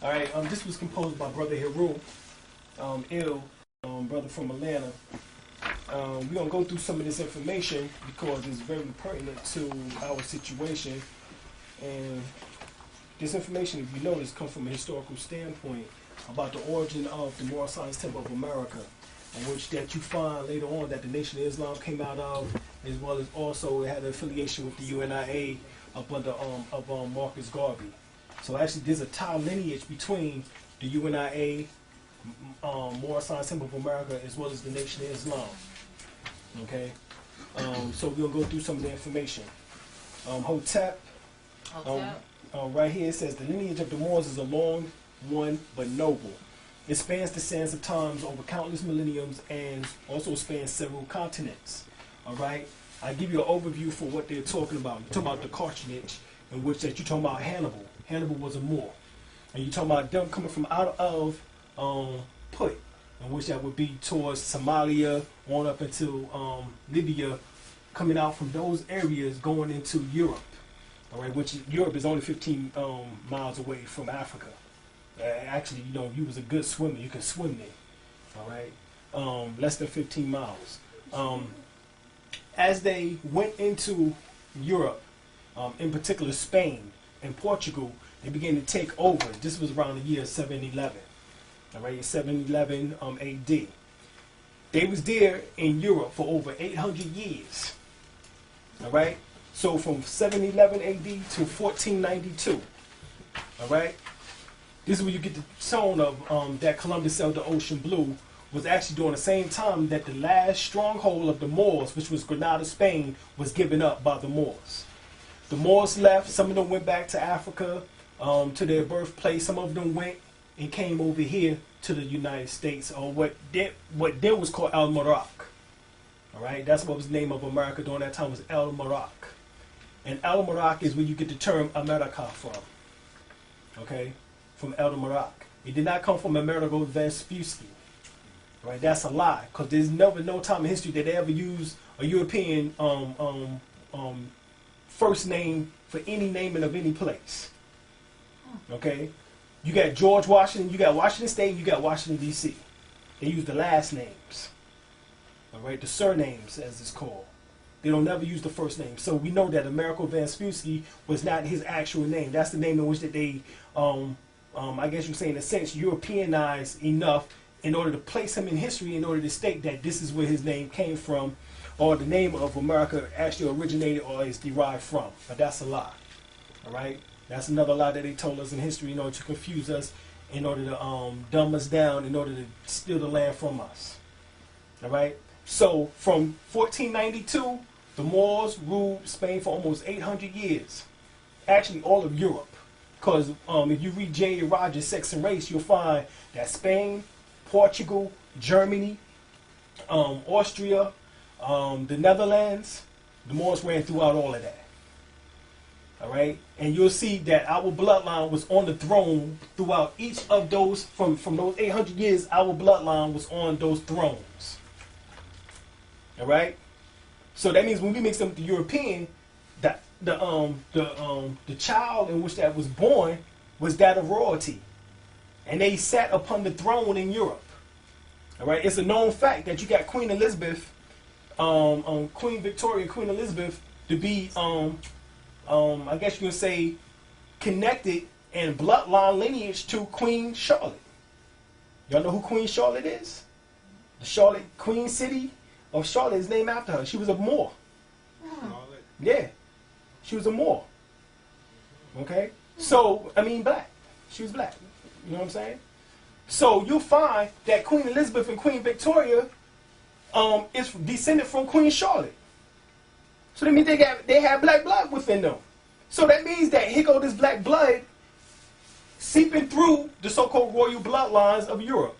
All right, this was composed by Brother Heru, Ill, brother from Atlanta. We're going to go through some of this information because it's very pertinent to our situation. And this information, if you notice, comes from a historical standpoint about the origin of the Moorish Temple of America, in which that you find later on that the Nation of Islam came out of, as well as also it had an affiliation with the UNIA up under Marcus Garvey. So actually there's a tie lineage between the UNIA, Moorish Temple of America, as well as the Nation of Islam. Okay? So we'll go through some of the information. Hotep. Right here it says the lineage of the Moors is a long one but noble. It spans the sands of times over countless millenniums and also spans several continents. All right, I give you an overview for what they're talking about. You're talking about the cartonnage, in which that you're talking about Hannibal. Hannibal was a Moor, and you're talking about them coming from out of Put, in which that would be towards Somalia on up into Libya, coming out from those areas going into Europe. All right, which Europe is only 15 miles away from Africa. Actually, you know, you was a good swimmer. You can swim there. All right, less than 15 miles. As they went into Europe, in particular Spain and Portugal, they began to take over. This was around the year 711. All right, 711 A.D. They was there in Europe for over 800 years. All right. So from 711 AD to 1492, all right, this is where you get the tone of that Columbus sailed the ocean blue was actually during the same time that the last stronghold of the Moors, which was Granada, Spain, was given up by the Moors. The Moors left. Some of them went back to Africa, to their birthplace. Some of them went and came over here to the United States, or what then was called El-Morocco. All right, that's what was the name of America during that time, was El-Morocco. And El-Morocco is where you get the term America from. Okay? From El-Morocco. It did not come from Amerigo Vespucci. Right? That's a lie. Because there's never no time in history that they ever used a European first name for any naming of any place. Okay? You got George Washington, you got Washington State, you got Washington, D.C. They use the last names. All right? The surnames, as it's called. They don't never use the first name. So we know that Amerigo Vespucci was not his actual name. That's the name in which that they, I guess you say in a sense, Europeanized enough in order to place him in history, in order to state that this is where his name came from, or the name of America actually originated or is derived from. But that's a lie. All right? That's another lie that they told us in history in order to confuse us, in order to dumb us down, in order to steal the land from us. All right? So from 1492, the Moors ruled Spain for almost 800 years. Actually, all of Europe. Because if you read J.A. Rogers' Sex and Race, you'll find that Spain, Portugal, Germany, Austria, the Netherlands, the Moors ran throughout all of that. All right? And you'll see that our bloodline was on the throne throughout each of those, from those 800 years, our bloodline was on those thrones. All right? So that means when we mix them with the European, that the child in which that was born was that of royalty, and they sat upon the throne in Europe. All right, it's a known fact that you got Queen Elizabeth, Queen Victoria, Queen Elizabeth to be, I guess you can say, connected in bloodline lineage to Queen Charlotte. Y'all know who Queen Charlotte is? The Charlotte Queen City of Charlotte is named after her. She was a Moor. Yeah. She was a Moor. Okay? So, I mean black. She was black. You know what I'm saying? So you'll find that Queen Elizabeth and Queen Victoria is descended from Queen Charlotte. So that means they have black blood within them. So that means that here go this black blood seeping through the so-called royal bloodlines of Europe.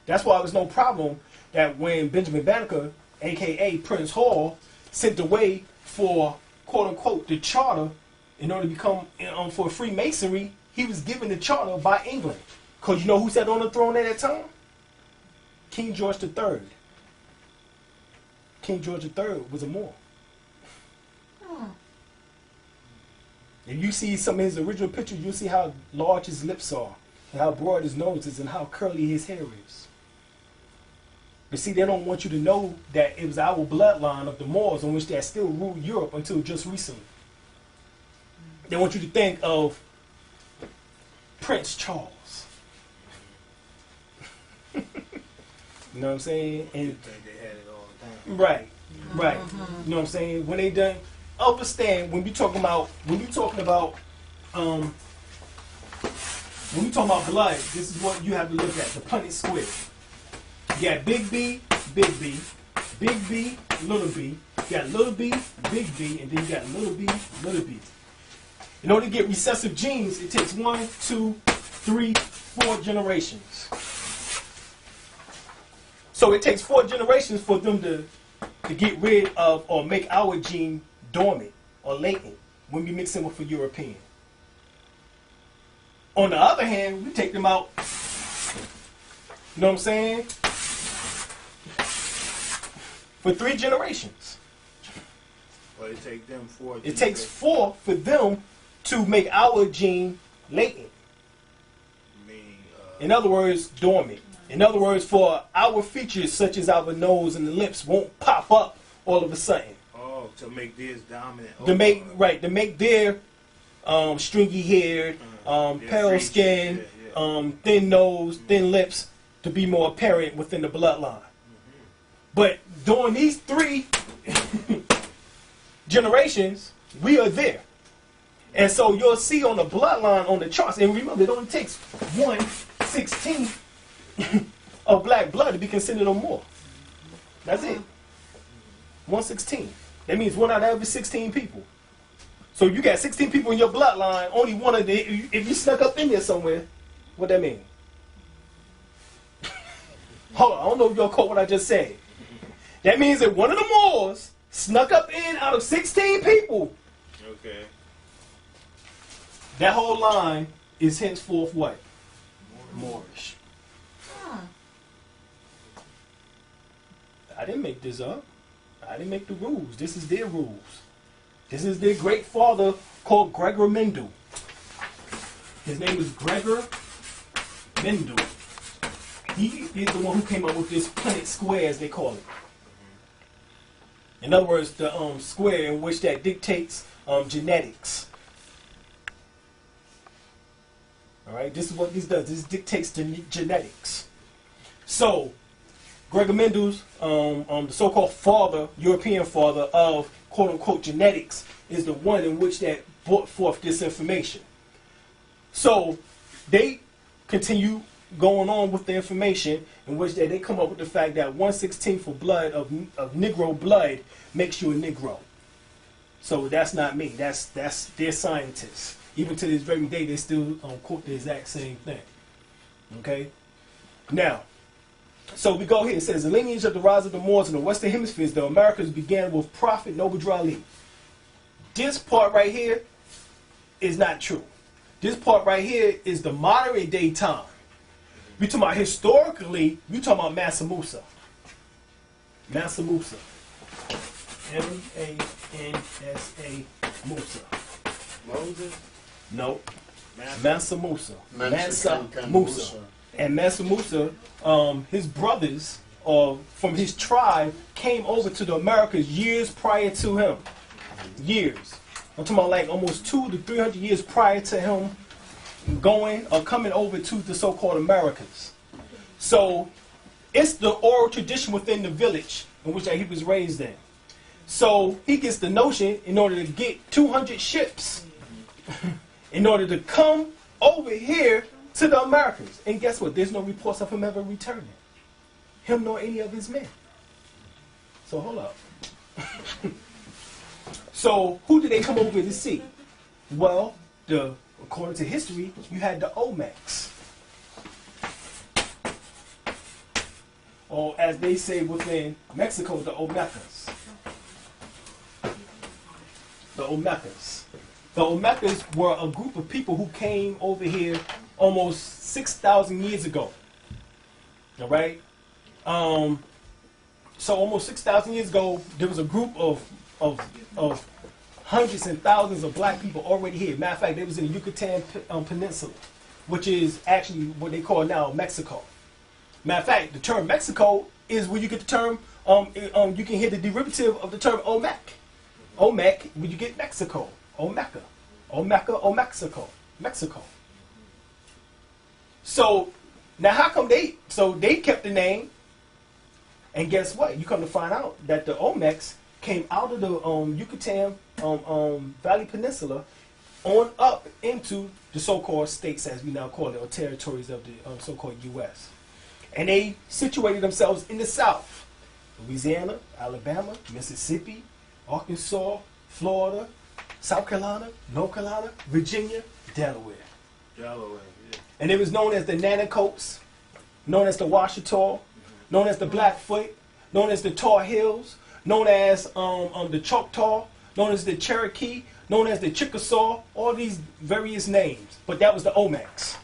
That's why it was no problem that when Benjamin Banneker, a.k.a. Prince Hall, sent away for, quote-unquote, the charter in order to become, for Freemasonry, he was given the charter by England. Because you know who sat on the throne at that time? King George III. King George III was a Moor. If you see some of his original pictures, you'll see how large his lips are, and how broad his nose is, and how curly his hair is. But see, they don't want you to know that it was our bloodline of the Moors on which that still ruled Europe until just recently. They want you to think of Prince Charles. You know what I'm saying? And you think they had it all the time. right. You know what I'm saying? When they done, understand when we talking about blood, this is what you have to look at, the Punnett square. You got big B, big B, big B, little b. You got little b, big B, and then you got little b, little b. In order to get recessive genes, it takes 1, 2, 3, 4 generations. So it takes 4 generations for them to get rid of or make our gene dormant or latent when we mix them with a European. On the other hand, we take them out, you know what I'm saying, for 3 generations. But it takes them 4. It takes 4 for them to make our gene latent. Meaning, in other words, dormant. In other words, for our features such as our nose and the lips won't pop up all of a sudden. Oh, to make this dominant. To make their stringy haired, pale skin, thin nose, thin lips to be more apparent within the bloodline. But during these 3 generations, we are there. And so you'll see on the bloodline on the charts, and remember, it only takes 1/16 of black blood to be considered a Moor. That's it. 1/16. That means 1 out of every 16 people. So you got 16 people in your bloodline, only one of the, if you snuck up in there somewhere, what that mean? Hold on, I don't know if y'all caught what I just said. That means that one of the Moors snuck up in out of 16 people. Okay. That whole line is henceforth what? Moorish. I didn't make this up. I didn't make the rules. This is their rules. This is their great father called Gregor Mendel. His name is Gregor Mendel. He is the one who came up with this Punnett square, as they call it. In other words, the square in which that dictates genetics. All right, this is what this does. This dictates the genetics. So, Gregor Mendel's, the so-called father, European father of quote-unquote genetics, is the one in which that brought forth this information. So, they continue going on with the information in which they come up with the fact that 1/16 of blood of Negro blood makes you a Negro. So that's not me. That's their scientists. Even to this very day, they still quote the exact same thing. Okay? Now, so we go here. It says, the lineage of the rise of the Moors in the Western Hemispheres, the Americas, began with Prophet Noble Ali. This part right here is not true. This part right here is the modern day time. We talking about historically, we talking about Mansa Musa. Mansa Musa. M-A-N-S-A Musa. Moses? No. Mansa Musa. Mansa Musa. And Mansa Musa, his brothers from his tribe came over to the Americas years prior to him. Years. I'm talking about like almost 200 to 300 years prior to him going or coming over to the so-called Americas. So it's the oral tradition within the village in which he was raised in. So he gets the notion in order to get 200 ships in order to come over here to the Americas. And guess what? There's no reports of him ever returning. Him nor any of his men. So hold up. So who did they come over to see? Well, according to history, you had the Olmecs. Or as they say within Mexico, the Olmecas. The Olmecas. The Olmecas were a group of people who came over here almost 6,000 years ago. All right? So almost 6,000 years ago, there was a group of hundreds and thousands of black people already here. Matter of fact, they was in the Yucatan Peninsula, which is actually what they call now Mexico. Matter of fact, the term Mexico is where you get the term, you can hear the derivative of the term Olmec. Olmec, where you get Mexico. Olmeca. Olmeca, or Mexico. Mexico. So, now how come they kept the name, and guess what? You come to find out that the Olmecs came out of the Yucatan Valley Peninsula on up into the so-called states, as we now call it, or territories of the so-called U.S. And they situated themselves in the South. Louisiana, Alabama, Mississippi, Arkansas, Florida, South Carolina, North Carolina, Virginia, Delaware. Delaware, yeah. And it was known as the Nanacoats, known as the Washita, known as the Blackfoot, known as the Tar Heels, known as the Choctaw, known as the Cherokee, known as the Chickasaw, all these various names. But that was the Olmecs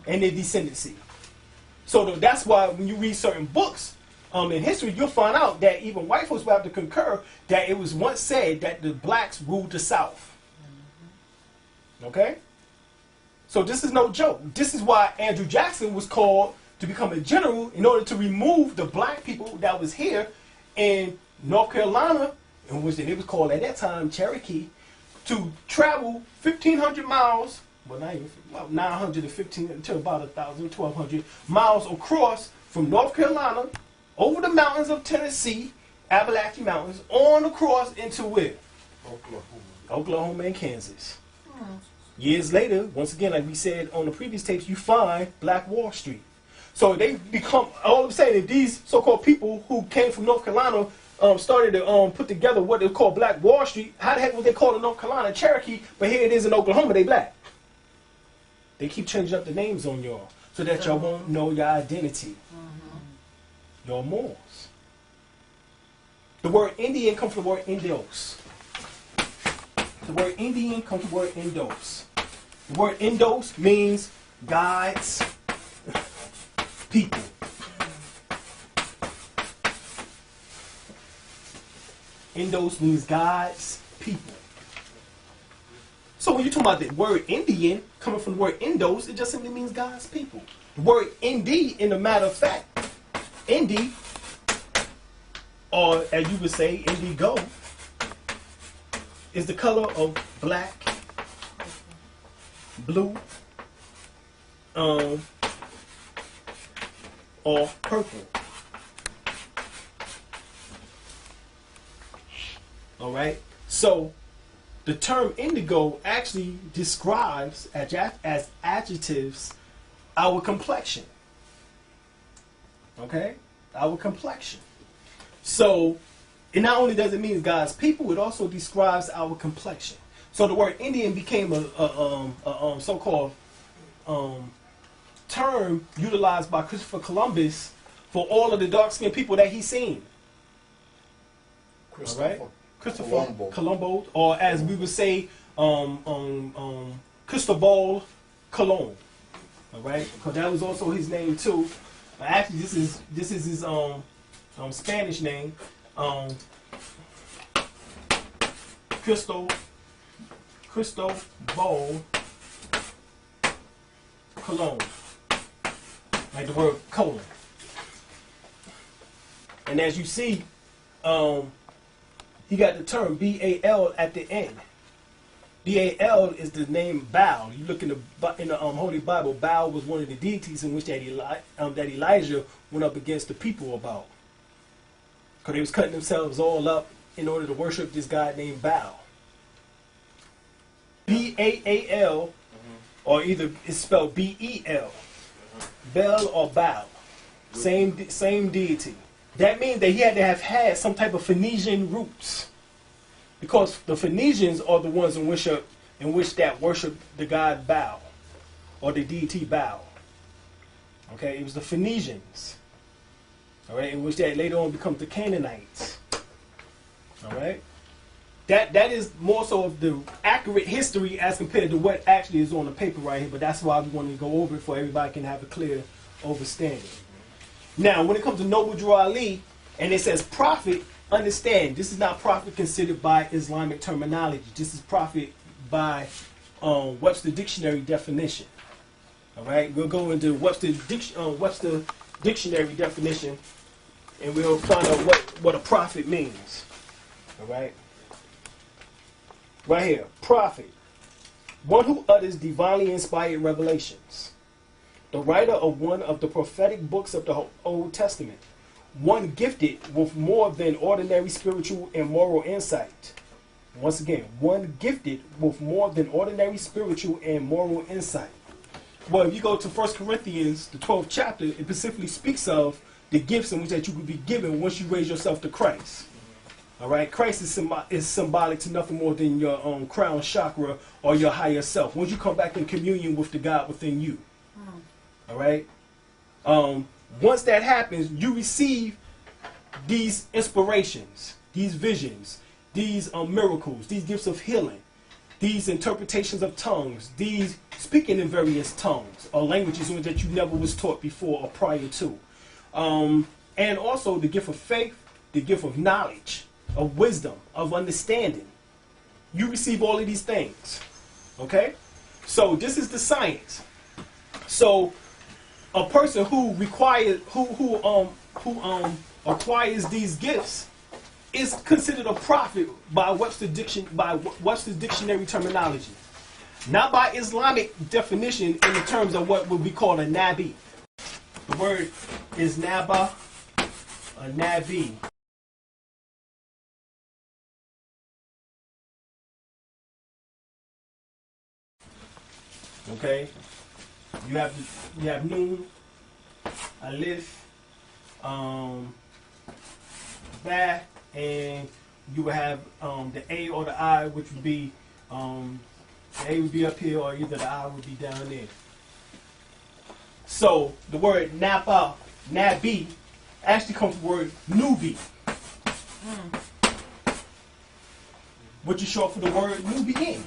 and their descendancy. So that's why when you read certain books in history, you'll find out that even white folks will have to concur that it was once said that the blacks ruled the South. Okay? So this is no joke. This is why Andrew Jackson was called to become a general in order to remove the black people that was here in North Carolina, in which it was called at that time Cherokee, to travel 1,500 miles, well, not even, well, 915 until about 1,000, 1,200 miles across from North Carolina, over the mountains of Tennessee, Appalachian Mountains, on across into where? Oklahoma and Kansas. Years later, once again, like we said on the previous tapes, you find Black Wall Street. So they become, all of a sudden, these so-called people who came from North Carolina started to put together what they call Black Wall Street. How the heck was they called in North Carolina? Cherokee, but here it is in Oklahoma, they black. They keep changing up the names on y'all so that y'all won't know your identity, your morals. The word Indian comes from the word Indos. The word Indian comes from the word Indos. The word Indos means God's people. Indos means God's people. So when you talk about the word Indian coming from the word Indos, it just simply means God's people. The word Indi, in the matter of fact, Indi, or as you would say, indigo, is the color of black, blue, or purple. All right. So the term indigo actually describes as adjectives our complexion. Okay, our complexion. So it not only does it mean God's people, it also describes our complexion. So the word Indian became a so-called term utilized by Christopher Columbus for all of the dark-skinned people that he's seen. All right? Christopher Colombo, or as we would say, Cristobal Colon. All right, because that was also his name too. Actually, this is his Spanish name, Cristobal Colon, like the word colon. And as you see, he got the term B-A-L at the end. B-A-L is the name Baal. You look in the Holy Bible, Baal was one of the deities in which that Elijah went up against the people about. Because they was cutting themselves all up in order to worship this guy named Baal. B-A-A-L, or either it's spelled B-E-L. Bel or Baal. Same deity. That means that he had to have had some type of Phoenician roots. Because the Phoenicians are the ones in which that worship the god Baal, or the deity Baal. Okay, it was the Phoenicians. All right, in which that later on becomes the Canaanites. All right, that is more so of the accurate history as compared to what actually is on the paper right here. But that's why we want to go over it so everybody can have a clear understanding. Now, when it comes to Noble Drew Ali, and it says prophet understand, this is not prophet considered by Islamic terminology. This is prophet by Webster Dictionary definition. All right, we'll go into Webster Dictionary definition, and we'll find out what a prophet means. All right, right here, prophet, one who utters divinely inspired revelations, the writer of one of the prophetic books of the Old Testament, one gifted with more than ordinary spiritual and moral insight. Once again, one gifted with more than ordinary spiritual and moral insight. Well, if you go to 1 Corinthians, the 12th chapter, it specifically speaks of the gifts in which that you will be given once you raise yourself to Christ. All right, Christ is symbolic to nothing more than your crown chakra or your higher self. Once you come back in communion with the God within you. All right. Once that happens, you receive these inspirations, these visions, these miracles, these gifts of healing, these interpretations of tongues, these speaking in various tongues or languages that you never was taught before or prior to. And also the gift of faith, the gift of knowledge, of wisdom, of understanding. You receive all of these things. Okay? So this is the science. So a person who acquires these gifts is considered a prophet by Webster's dictionary terminology, not by Islamic definition in the terms of what would be called a nabi. The word is naba, a nabi. Okay, you have Nun, Alif, Ba, and you will have the A or the I, which would be the A would be up here, or either the I would be down there. So the word Napa, Nabi, actually comes from the word Nubi, which is short for the word Nubian.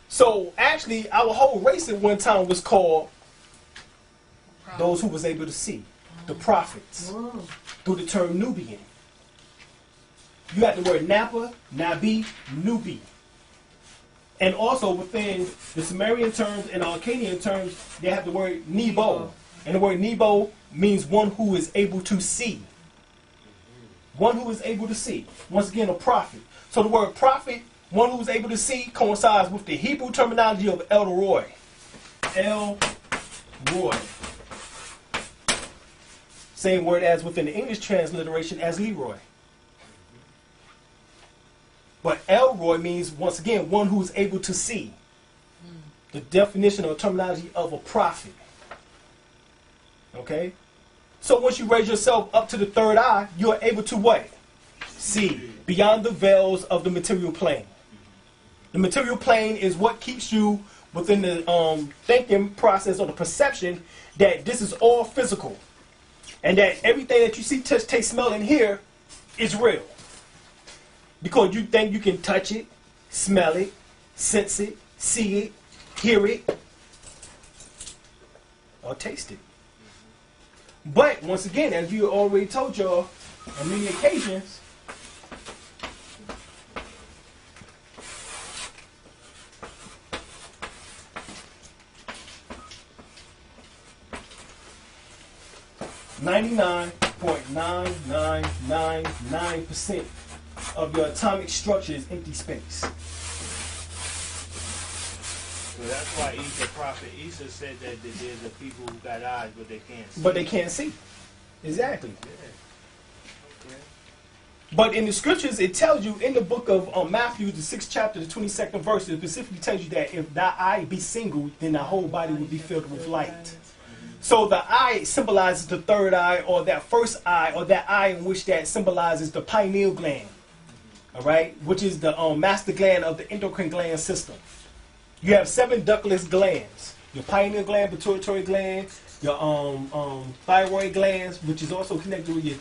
So actually, our whole race at one time was called those who was able to see, the prophets, through the term Nubian. You have the word Napa, Nabi, Nubi. And also within the Sumerian terms and Akkadian terms, they have the word Nebo. And the word Nebo means one who is able to see. One who is able to see. Once again, a prophet. So the word prophet, one who is able to see, coincides with the Hebrew terminology of El Roy. El Roy. Same word as within the English transliteration as Leroy. But Elroy means, once again, one who is able to see. The definition or terminology of a prophet. Okay? So once you raise yourself up to the third eye, you are able to what? See. Beyond the veils of the material plane. The material plane is what keeps you within the thinking process or the perception that this is all physical. And that everything that you see, touch, taste, smell, and hear is real. Because you think you can touch it, smell it, sense it, see it, hear it, or taste it. But, once again, as you already told y'all on many occasions, .99999% of your atomic structure is empty space. So that's why Isa, Prophet Isa said that there's a people who got eyes but they can't see. But they can't see. Exactly. Yeah. Okay. But in the scriptures, it tells you in the book of Matthew, the 6th chapter, the 22nd verse, it specifically tells you that if thy eye be single, then thy whole body will be filled with light. So the eye symbolizes the third eye, or that first eye, or that eye in which that symbolizes the pineal gland. All right, which is the master gland of the endocrine gland system. You have 7 ductless glands: your pineal gland, pituitary gland, your thyroid glands, which is also connected with your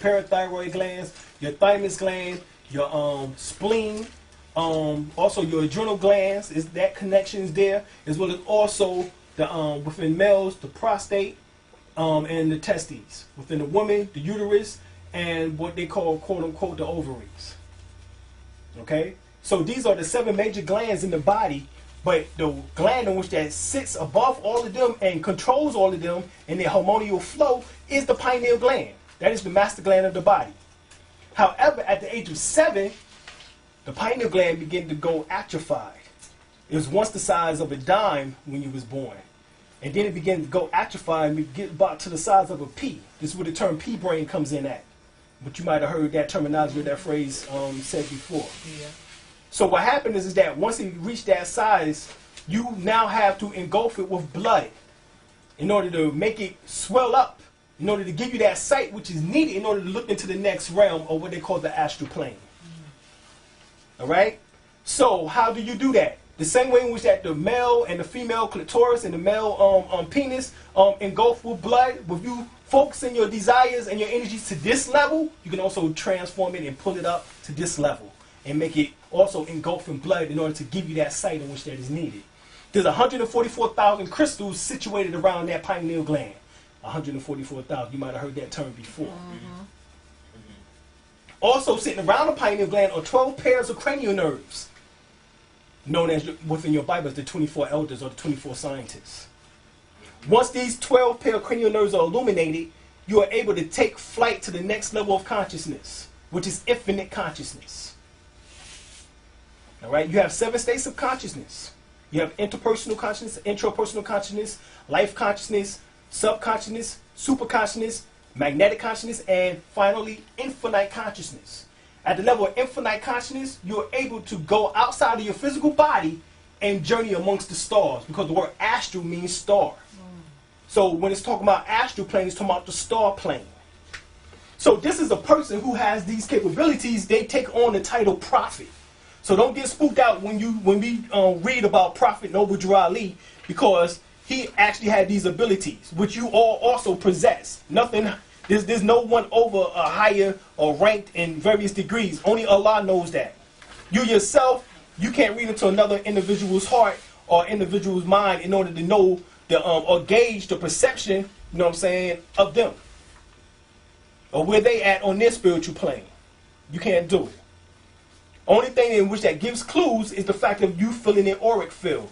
parathyroid glands, your thymus gland, your spleen, also your adrenal glands. Is that connection is there, as well as also the within males, the prostate, and the testes. Within the woman, the uterus, and what they call, quote unquote, the ovaries. Okay? So these are the 7 major glands in the body, but the gland in which that sits above all of them and controls all of them in their hormonal flow is the pineal gland. That is the master gland of the body. However, at the age of 7, the pineal gland began to go atrophied. It was once the size of a dime when you was born. And then it began to go atrophied and get about to the size of a pea. This is where the term pea brain comes in at. But you might have heard that terminology or that phrase said before. Yeah. So what happened is that once it reached that size, you now have to engulf it with blood in order to make it swell up, in order to give you that sight which is needed in order to look into the next realm, or what they call the astral plane. All right? So how do you do that? The same way in which that the male and the female clitoris and the male penis engulf with blood, with you focusing your desires and your energies to this level, you can also transform it and pull it up to this level and make it also engulf in blood in order to give you that sight in which that is needed. There's 144,000 crystals situated around that pineal gland. 144,000. You might have heard that term before. Mm-hmm. Also sitting around the pineal gland are 12 pairs of cranial nerves, known as within your Bible as the 24 elders or the 24 scientists. Once these 12 pair of cranial nerves are illuminated, you are able to take flight to the next level of consciousness, which is infinite consciousness. All right, you have 7 states of consciousness. You have interpersonal consciousness, intrapersonal consciousness, life consciousness, subconsciousness, superconsciousness, magnetic consciousness, and finally, infinite consciousness. At the level of infinite consciousness, you're able to go outside of your physical body and journey amongst the stars, because the word astral means star. So when it's talking about astral plane, it's talking about the star plane. So this is a person who has these capabilities. They take on the title prophet. So don't get spooked out when we read about Prophet Noble Drew Ali, because he actually had these abilities, which you all also possess. There's no one over a higher or ranked in various degrees. Only Allah knows that. You yourself, you can't read into another individual's heart or individual's mind in order to know or gauge the perception, you know what I'm saying, of them, or where they at on their spiritual plane. You can't do it. Only thing in which that gives clues is the fact of you feeling an auric field.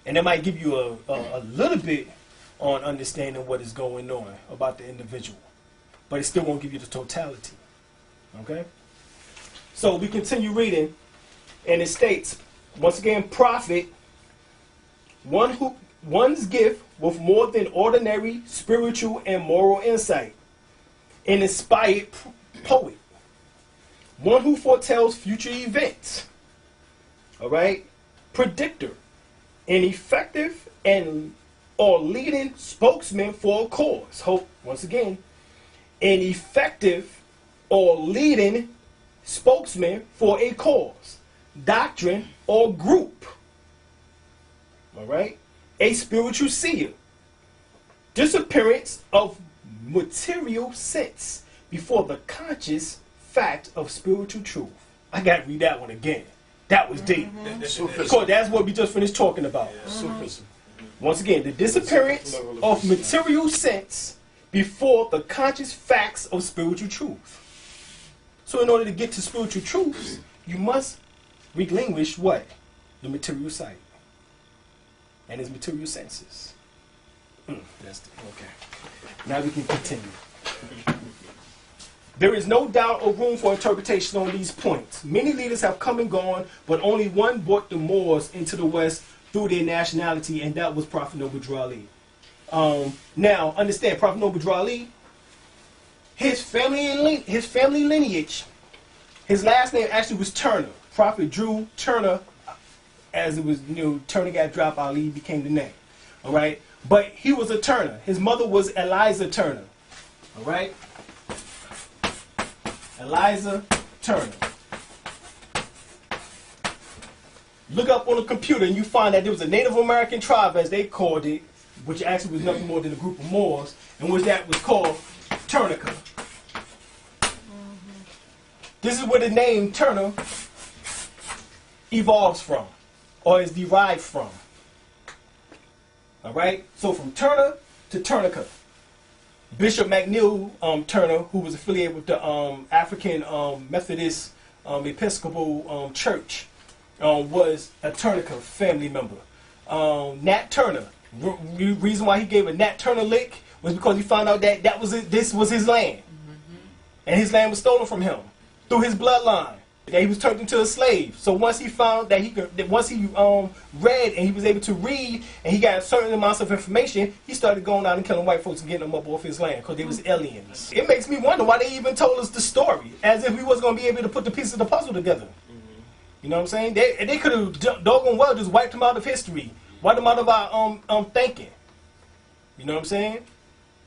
And that might give you a little bit on understanding what is going on about the individual. But it still won't give you the totality. Okay? So we continue reading, and it states, once again, prophet, one's gift with more than ordinary spiritual and moral insight, an inspired poet, one who foretells future events, all right, predictor, an effective and or leading spokesman for a cause. Hope, once again, an effective or leading spokesman for a cause, doctrine, or group. All right? A spiritual seer. Disappearance of material sense before the conscious fact of spiritual truth. I got to read that one again. That was deep. Because that's what we just finished talking about. Once again, the disappearance of material sense before the conscious facts of spiritual truth. So in order to get to spiritual truths, you must relinquish what? The material sight and his material senses. Okay. Now we can continue. There is no doubt or room for interpretation on these points. Many leaders have come and gone, but only one brought the Moors into the West through their nationality, and that was Prophet Noble Drew Ali. Now, understand, Prophet Noble Drew Ali, his family lineage, his last name actually was Turner. Prophet Drew Turner, as it was, Turner got dropped, Ali became the name. All right? But he was a Turner. His mother was Eliza Turner. All right? Eliza Turner. Look up on the computer and you find that there was a Native American tribe, as they called it, which actually was nothing more than a group of Moors, and which that was called Turnica. This is where the name Turner evolves from, or is derived from. All right? So from Turner, to Turnica. Bishop McNeil Turner, who was affiliated with the African Methodist Episcopal Church, was a Turnica family member. Nat Turner, reason why he gave a Nat Turner lick was because he found out that this was his land, and his land was stolen from him through his bloodline. That he was turned into a slave. So once he found that once he read and he was able to read and he got certain amounts of information, he started going out and killing white folks and getting them up off his land because they was aliens. It makes me wonder why they even told us the story, as if we wasn't going to be able to put the pieces of the puzzle together. You know what I'm saying? They could have doggone well just wiped him out of history, wiped him out of our thinking. You know what I'm saying?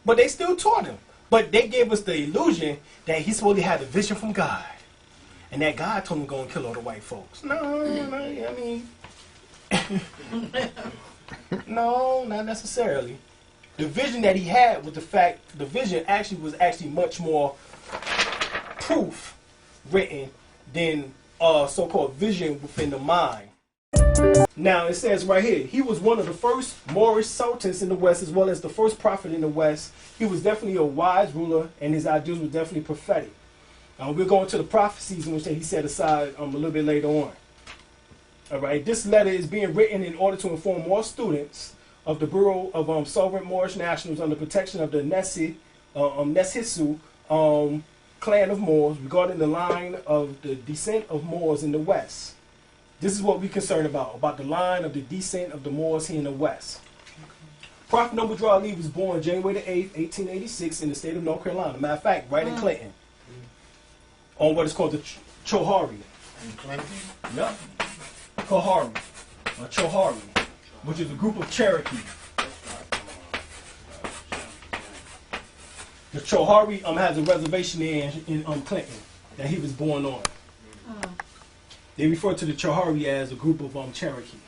But they still taught him. But they gave us the illusion that he supposedly had a vision from God. And that God told him to go and kill all the white folks. No, I mean, no, not necessarily. The vision that he had was the vision was actually much more proof written than so-called vision within the mind. Now it says right here, he was one of the first Moorish sultans in the West, as well as the first prophet in the West. He was definitely a wise ruler, and his ideas were definitely prophetic. We're going to the prophecies in which he set aside a little bit later on. All right, this letter is being written in order to inform more students of the Bureau of Sovereign Moorish Nationals under protection of the Neshisu clan of Moors regarding the line of the descent of Moors in the West. This is what we're concerned about the line of the descent of the Moors here in the West. Prophet Noble Ali was born January the 8th, 1886 in the state of North Carolina. Matter of fact, right in Clinton. On what is called the Chohari. In Clinton? Yep. Chohari. Or Chohari, which is a group of Cherokee. The Chohari has a reservation there in Clinton that he was born on. They refer to the Chohari as a group of Cherokee,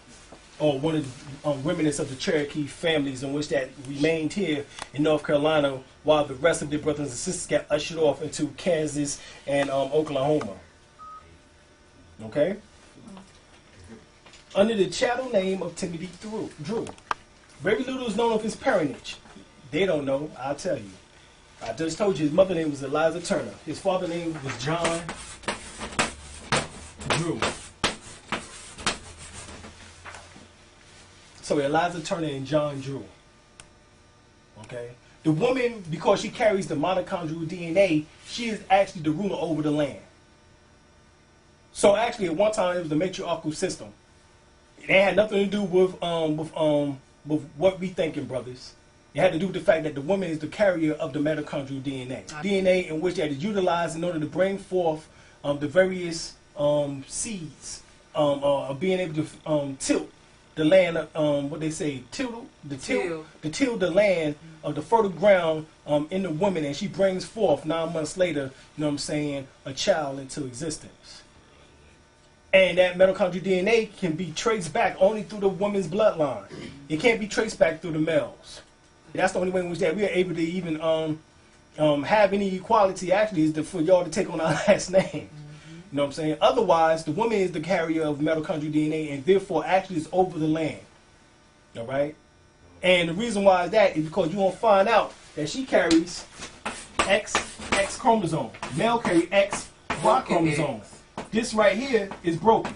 or one of the remnants of the Cherokee families in which that remained here in North Carolina while the rest of their brothers and sisters got ushered off into Kansas and Oklahoma. Okay? Under the chattel name of Timothy Drew. Very little is known of his parentage. They don't know, I'll tell you. I just told you his mother name was Eliza Turner. His father name was John Drew. So Eliza Turner and John Drew. Okay? The woman, because she carries the mitochondrial DNA, she is actually the ruler over the land. So actually at one time it was the matriarchal system. It had nothing to do with what we thinking, brothers. It had to do with the fact that the woman is the carrier of the mitochondrial DNA. DNA in which that is utilized in order to bring forth the various seeds of being able to tilt the land, what they say, till the land of the fertile ground in the woman, and she brings forth 9 months later, you know what I'm saying, a child into existence. And that mitochondrial DNA can be traced back only through the woman's bloodline. It can't be traced back through the males. That's the only way in which that we are able to even have any equality, actually, is for y'all to take on our last name. You know what I'm saying? Otherwise, the woman is the carrier of mitochondrial DNA and therefore actually is over the land. All right? And the reason why that is because you're going to find out that she carries X chromosome. Male carry X, Y chromosome. This right here is broken.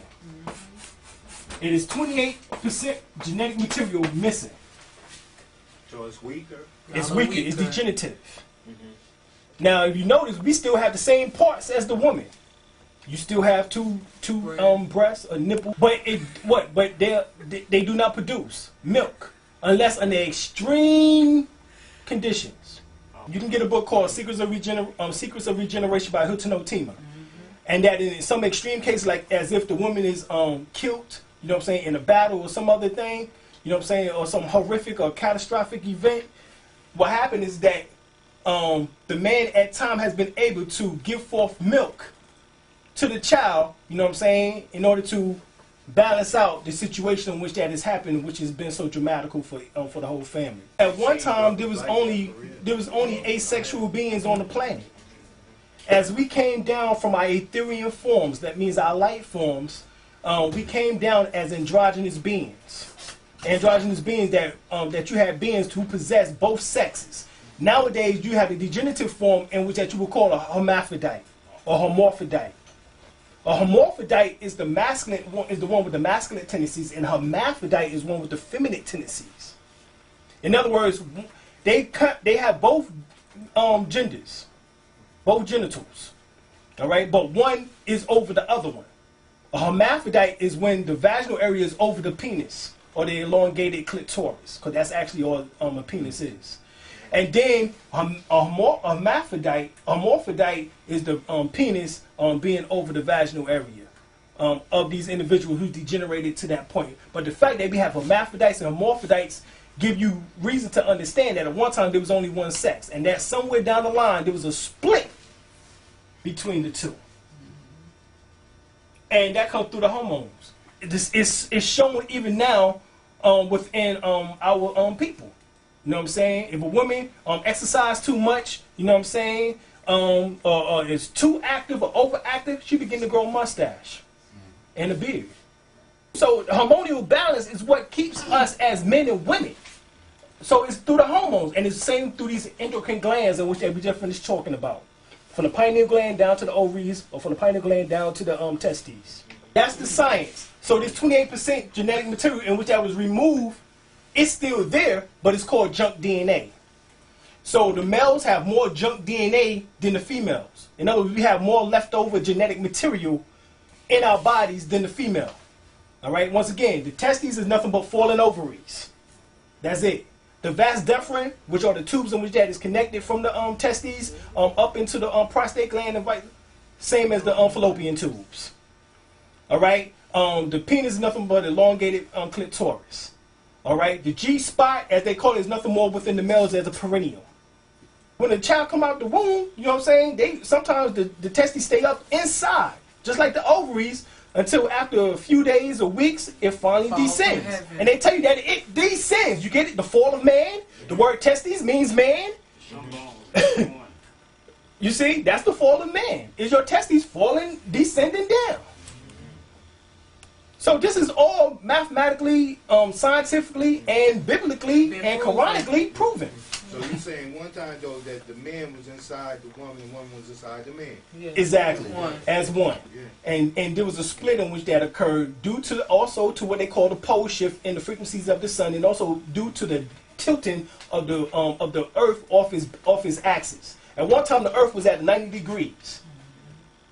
It is 28% genetic material missing. So it's weaker? It's weaker. It's degenerative. Now, if you notice, we still have the same parts as the woman. You still have two breasts, a nipple, but they do not produce milk unless under extreme conditions. You can get a book called Secrets of Regeneration by Hilton Otima, and that in some extreme cases, like as if the woman is killed, you know what I'm saying, in a battle or some other thing, you know what I'm saying, or some horrific or catastrophic event. What happened is that the man at time has been able to give forth milk to the child, you know what I'm saying, in order to balance out the situation in which that has happened, which has been so dramatical for the whole family. At one time, there was only asexual beings on the planet. As we came down from our ethereal forms, that means our light forms, we came down as androgynous beings. androgynous beings that that you have beings who possess both sexes. Nowadays, you have a degenerative form in which that you would call a hermaphrodite or hermaphrodite. A hermaphrodite is the masculine is the one with the masculine tendencies, and hermaphrodite is one with the feminine tendencies. In other words, they have both genders, both genitals. All right, but one is over the other one. A hermaphrodite is when the vaginal area is over the penis or the elongated clitoris, because that's actually all a penis is. And then a hermaphrodite is the penis being over the vaginal area of these individuals who degenerated to that point. But the fact that we have hermaphrodites and hermaphrodites give you reason to understand that at one time there was only one sex, and that somewhere down the line there was a split between the two. And that comes through the hormones. It's shown even now within our people. You know what I'm saying? If a woman exercises too much, you know what I'm saying, or is too active or overactive, she begin to grow a mustache and a beard. So the hormonal balance is what keeps us as men and women. So it's through the hormones, and it's the same through these endocrine glands in which we just finished talking about. From the pineal gland down to the ovaries, or from the pineal gland down to the testes. That's the science. So this 28% genetic material in which that was removed, it's still there, but it's called junk DNA. So the males have more junk DNA than the females. In other words, we have more leftover genetic material in our bodies than the female. All right, once again, the testes is nothing but fallen ovaries. That's it. The vas deferens, which are the tubes in which that is connected from the testes up into the prostate gland, and same as the fallopian tubes. All right, the penis is nothing but elongated clitoris. All right, the G spot, as they call it, is nothing more within the males as a perineum. When the child come out the womb, you know what I'm saying? Sometimes the testes stay up inside, just like the ovaries, until after a few days or weeks, it finally descends. And they tell you that it descends. You get it? The fall of man. The word testes means man. You see? That's the fall of man. Is your testes falling, descending down? So this is all mathematically, scientifically, and biblically, and Quranically proven. So you're saying one time, though, that the man was inside the woman and the woman was inside the man. Yeah. Exactly. As one. Yeah. And there was a split in which that occurred due to also to what they call the pole shift in the frequencies of the sun, and also due to the tilting of the earth off his axis. At one time the earth was at 90 degrees.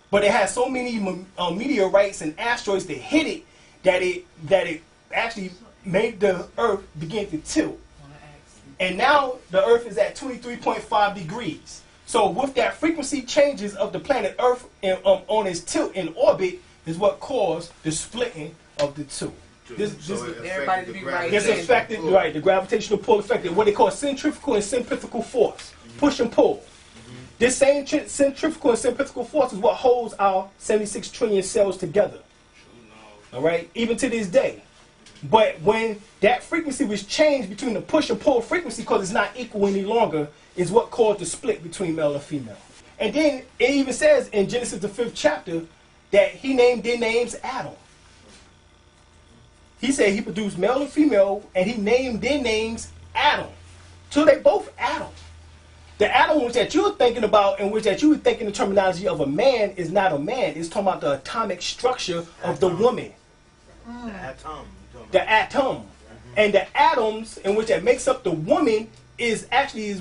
But it had so many meteorites and asteroids that hit it that it actually made the earth begin to tilt. And now the Earth is at 23.5 degrees. So with that frequency changes of the planet Earth on its tilt in orbit is what caused the splitting of the two. Everybody to be right. This affected the gravitational pull effect, what they call centrifugal and centrifugal force, push and pull. This same centrifugal and centrifugal force is what holds our 76 trillion cells together. All right, even to this day. But when that frequency was changed between the push and pull frequency, because it's not equal any longer, is what caused the split between male and female. And then it even says in Genesis the 5th chapter that he named their names Adam. He said he produced male and female, and he named their names Adam. So they both Adam. The Adam which that you're thinking about, and which that you were thinking the terminology of a man, is not a man. It's talking about the atomic structure of the woman. The atom. The atom. And the atoms in which that makes up the woman is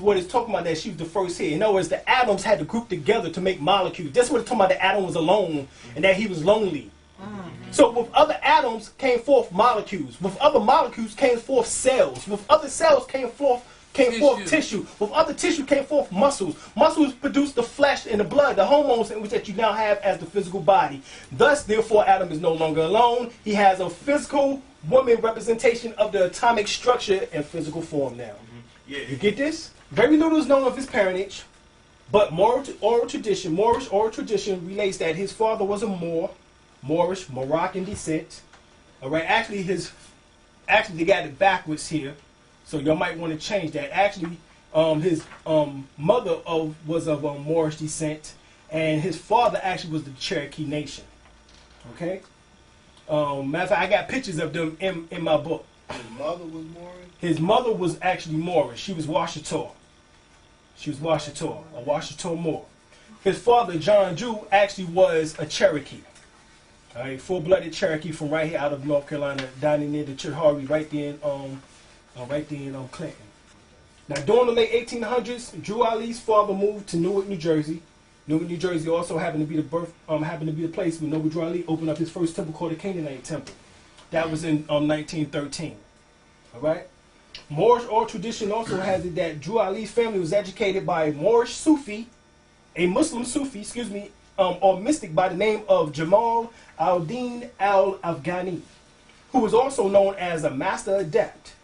what it's talking about, that she was the first here. In other words, the atoms had to group together to make molecules. That's what it's talking about, the atom was alone and that he was lonely. So with other atoms came forth molecules. With other molecules came forth cells. With other cells came forth tissue. With other tissue came forth muscles. Muscles produce the flesh and the blood, the hormones in which that you now have as the physical body. Thus, therefore, Adam is no longer alone. He has a physical woman representation of the atomic structure and physical form now. You get this? Very little is known of his parentage, but Moorish oral tradition relates that his father was a Moorish, Moroccan descent. All right, actually they got it backwards here. So y'all might want to change that. Actually, his mother was of Moorish descent, and his father actually was the Cherokee Nation. Okay? Matter of fact, I got pictures of them in my book. His mother was Moorish? His mother was actually Moorish. She was Washita. She was Washita, a Washita Moor. His father, John Drew, actually was a Cherokee. All right, full-blooded Cherokee from right here out of North Carolina, down in near the Chitharee, right there in Clinton. Now, during the late 1800s, Drew Ali's father moved to Newark, New Jersey. Newark, New Jersey also happened to be the place where Noble Drew Ali opened up his first temple called the Canaanite Temple. That was in 1913. All right. Moorish oral tradition also has it that Drew Ali's family was educated by a Moorish Sufi, a Muslim Sufi, or mystic by the name of Jamal al-Din al-Afghani, who was also known as a master adept,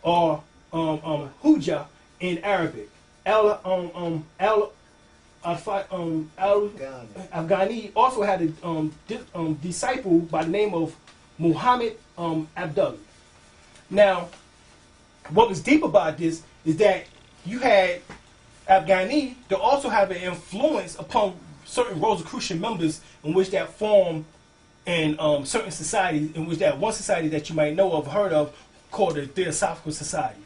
or Huja in Arabic. Afghani also had a disciple by the name of Muhammad Abdullah. Now, what was deep about this is that you had Afghani to also have an influence upon certain Rosicrucian members in which that form in certain societies, in which that one society that you might know of, heard of, called the Theosophical Society.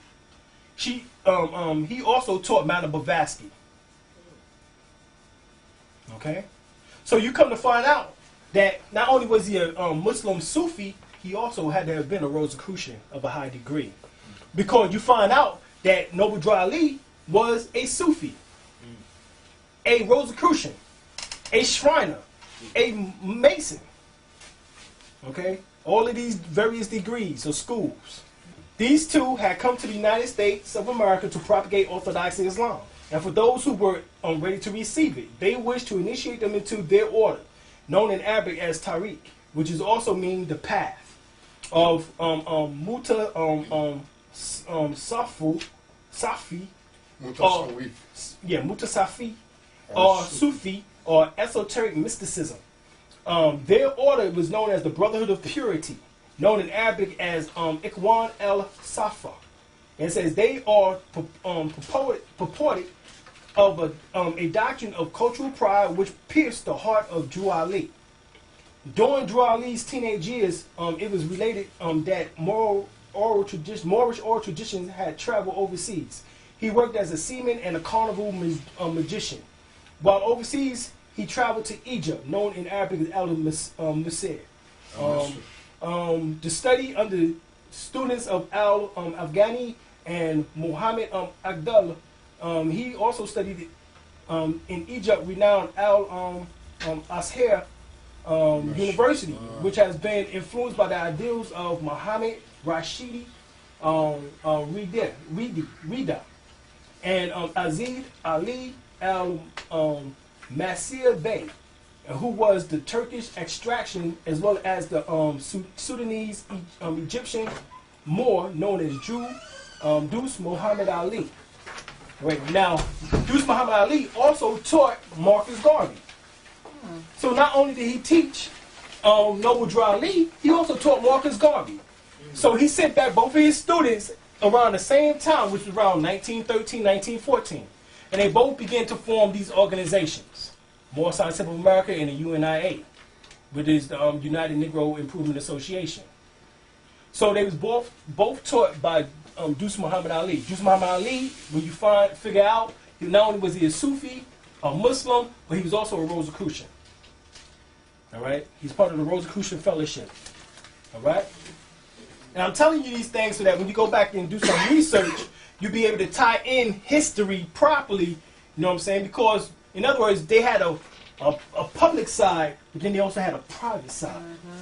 He also taught Madame Blavatsky. Okay? So you come to find out that not only was he a Muslim Sufi, he also had to have been a Rosicrucian of a high degree. Because you find out that Noble Drew Ali was a Sufi, a Rosicrucian, a Shriner, a Mason. Okay? All of these various degrees or schools. These two had come to the United States of America to propagate Orthodox Islam. And for those who were ready to receive it, they wished to initiate them into their order, known in Arabic as Tariq, which is also mean the path of Muta Safi, Muta Safi, or Sufi, or esoteric mysticism. Their order was known as the Brotherhood of Purity, known in Arabic as Ikhwan el-Safa. And it says they are purported of a doctrine of cultural pride which pierced the heart of Drew Ali. During Drew Ali's teenage years, it was related that Moorish oral traditions had traveled overseas. He worked as a seaman and a carnival magician. While overseas, he traveled to Egypt, known in Arabic as El-Misr. To study under students of Al-Afghani and Muhammad Abdullah. He also studied in Egypt, renowned Al-Azhar University, which has been influenced by the ideals of Muhammad Rashidi Rida, and Aziz Ali al-Masir Bey, who was the Turkish extraction as well as the Sudanese Egyptian Moor known as Deuce Muhammad Ali. Right now, Deuce Muhammad Ali also taught Marcus Garvey. So not only did he teach Noble Drew Ali, he also taught Marcus Garvey. So he sent back both of his students around the same time, which was around 1913, 1914. And they both began to form these organizations, Moorish Scientific America and the UNIA, which is the United Negro Improvement Association. So they was both taught by Deuce Muhammad Ali. Deuce Muhammad Ali, when you figure out, not only was he a Sufi, a Muslim, but he was also a Rosicrucian. All right? He's part of the Rosicrucian Fellowship. All right? And I'm telling you these things so that when you go back and do some research, you'll be able to tie in history properly, you know what I'm saying? Because, in other words, they had a public side, but then they also had a private side. Mm-hmm.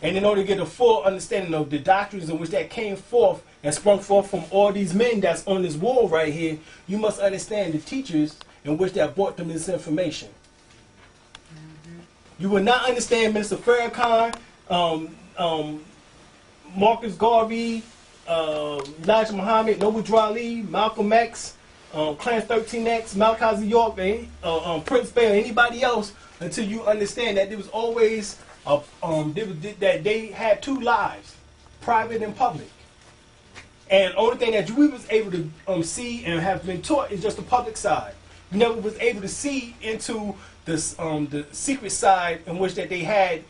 And in order to get a full understanding of the doctrines in which that came forth and sprung forth from all these men that's on this wall right here, you must understand the teachers in which that brought them this information. Mm-hmm. You will not understand Minister Farrakhan, Marcus Garvey, Elijah Muhammad, Noble Drew Ali, Malcolm X, Clarence 13X, Malachi York, Prince Bell, anybody else, until you understand that there was always that they had two lives, private and public. And the only thing that we was able to see and have been taught is just the public side. We never was able to see into this the secret side in which that they had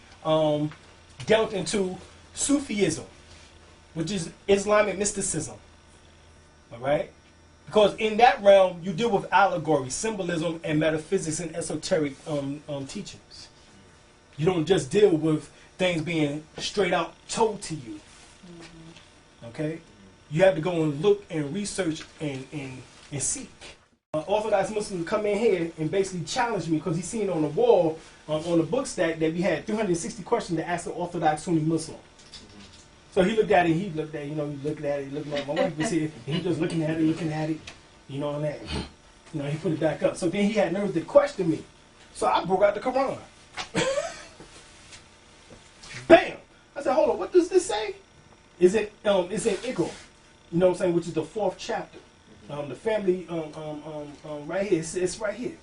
dealt into Sufism. which is Islamic mysticism. All right? Because in that realm, you deal with allegory, symbolism, and metaphysics and esoteric teachings. You don't just deal with things being straight out told to you. Okay? You have to go and look and research and seek. Orthodox Muslims come in here and basically challenge me because he's seen on the wall, on the book stack, that we had 360 questions to ask an Orthodox Sunni Muslim. So he looked at it, he looked at it, my wife was here, and he just looking at it, you know, and that. You know, he put it back up. So then he had nerves to question me. So I broke out the Quran. Bam! I said, hold on, what does this say? It's in Iqra, you know what I'm saying, which is the 4th chapter. The family, right here, it's right here. It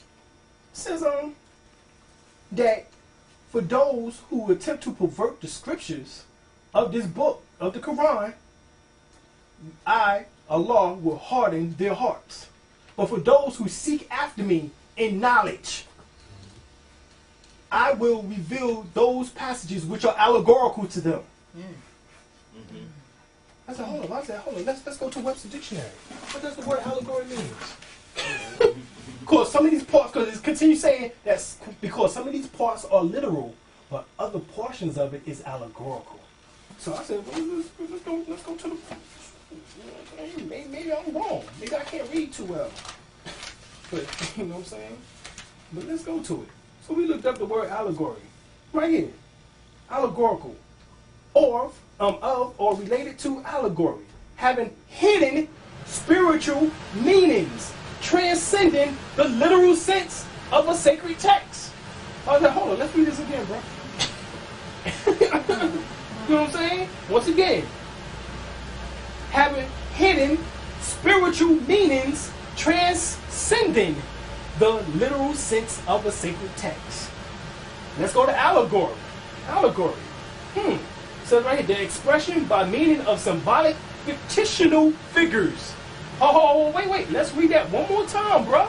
says, that for those who attempt to pervert the scriptures of this book, of the Quran, I, Allah, will harden their hearts. But for those who seek after me in knowledge, I will reveal those passages which are allegorical to them. I said, hold on, let's go to Webster Dictionary. What does the word allegory mean? Because some of these parts, because it continues saying that's because some of these parts are literal, but other portions of it is allegorical. So I said, well, let's go to the. Maybe I'm wrong. Maybe I can't read too well. But you know what I'm saying? But let's go to it. So we looked up the word allegory. Right here. Allegorical. Of or related to allegory. Having hidden spiritual meanings. Transcending the literal sense of a sacred text. I was like, hold on, let's read this again, bro. You know what I'm saying? Once again. Having hidden spiritual meanings transcending the literal sense of a sacred text. Let's go to allegory. Allegory. It says right here, the expression by meaning of symbolic fictional figures. Oh, wait. Let's read that one more time, bro.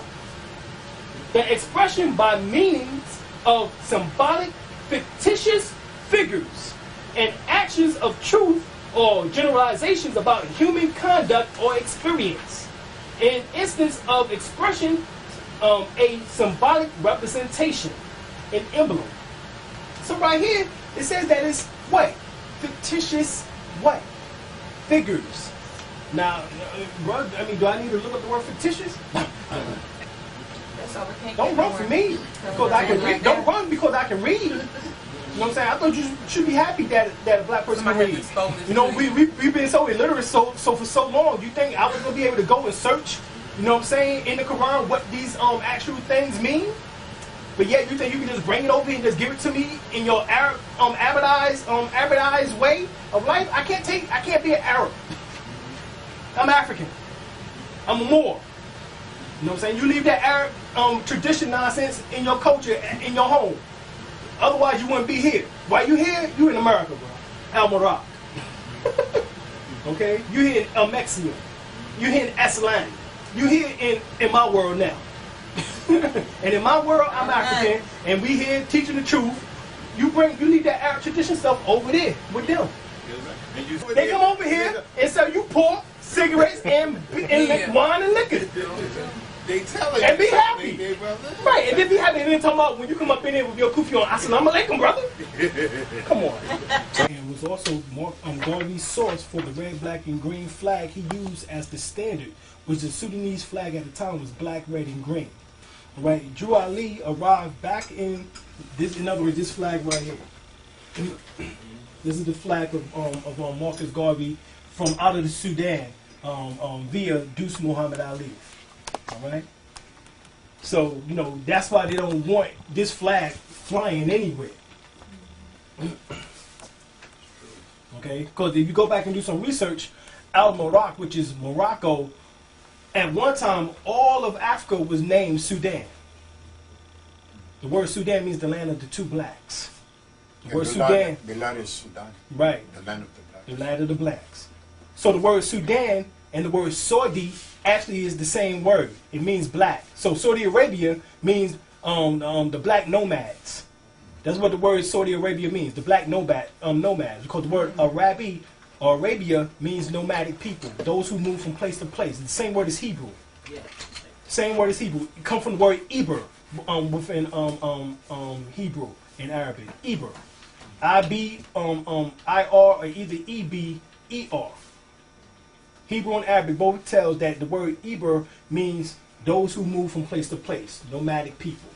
The expression by meanings of symbolic fictitious figures and actions of truth or generalizations about human conduct or experience. In instance of expression, a symbolic representation, an emblem. So right here, it says that it's what? Fictitious what? Figures. Now, bro, I mean, do I need to look up the word fictitious? Don't run for me because I can read. Don't run because I can read. You know what I'm saying? I thought you should be happy that a black person can read. You know, we've been so illiterate so for so long. You think I was gonna be able to go and search? You know what I'm saying, in the Quran, what these actual things mean? But yet you think you can just bring it over here and just give it to me in your Arabized way of life? I can't be an Arab. I'm African. I'm a Moor. You know what I'm saying? You leave that Arab tradition nonsense in your culture, in your home. Otherwise you wouldn't be here. Why you here? You in America, bro. Al-Marak. Okay? You here in El-Mexico. You here in Aslan. You here in my world now. And in my world, I'm African, and we here teaching the truth. You leave that Arab tradition stuff over there with them. They come over here and sell you pork, cigarettes, and wine and liquor. They tell it. And be happy. Right, and then be happy. And then talking about when you come up in there with your kufi on, Assalamu alaikum, brother. Come on. And was also Garvey's source for the red, black, and green flag he used as the standard, which the Sudanese flag at the time was black, red, and green. Right, Drew Ali arrived back in this. In other words, this flag right here. This is the flag of Marcus Garvey from out of the Sudan via Deuce Muhammad Ali. All right. So you know that's why they don't want this flag flying anywhere. Okay, because if you go back and do some research, Al-Marak, which is Morocco. At one time, all of Africa was named Sudan. The word Sudan means the land of the two blacks. The word Sudan. The land is Sudan. Right. The land of the blacks. The land of the blacks. So the word Sudan and the word Saudi actually is the same word. It means black. So Saudi Arabia means the black nomads. That's what the word Saudi Arabia means. The black nomads. Because the word Arabi or Arabia means nomadic people, those who move from place to place. The same word as Hebrew. Yeah. Same word as Hebrew. It comes from the word Eber within Hebrew in Arabic. Eber. I-R or either E-B-E-R. Hebrew and Arabic both tells that the word Eber means those who move from place to place, nomadic people.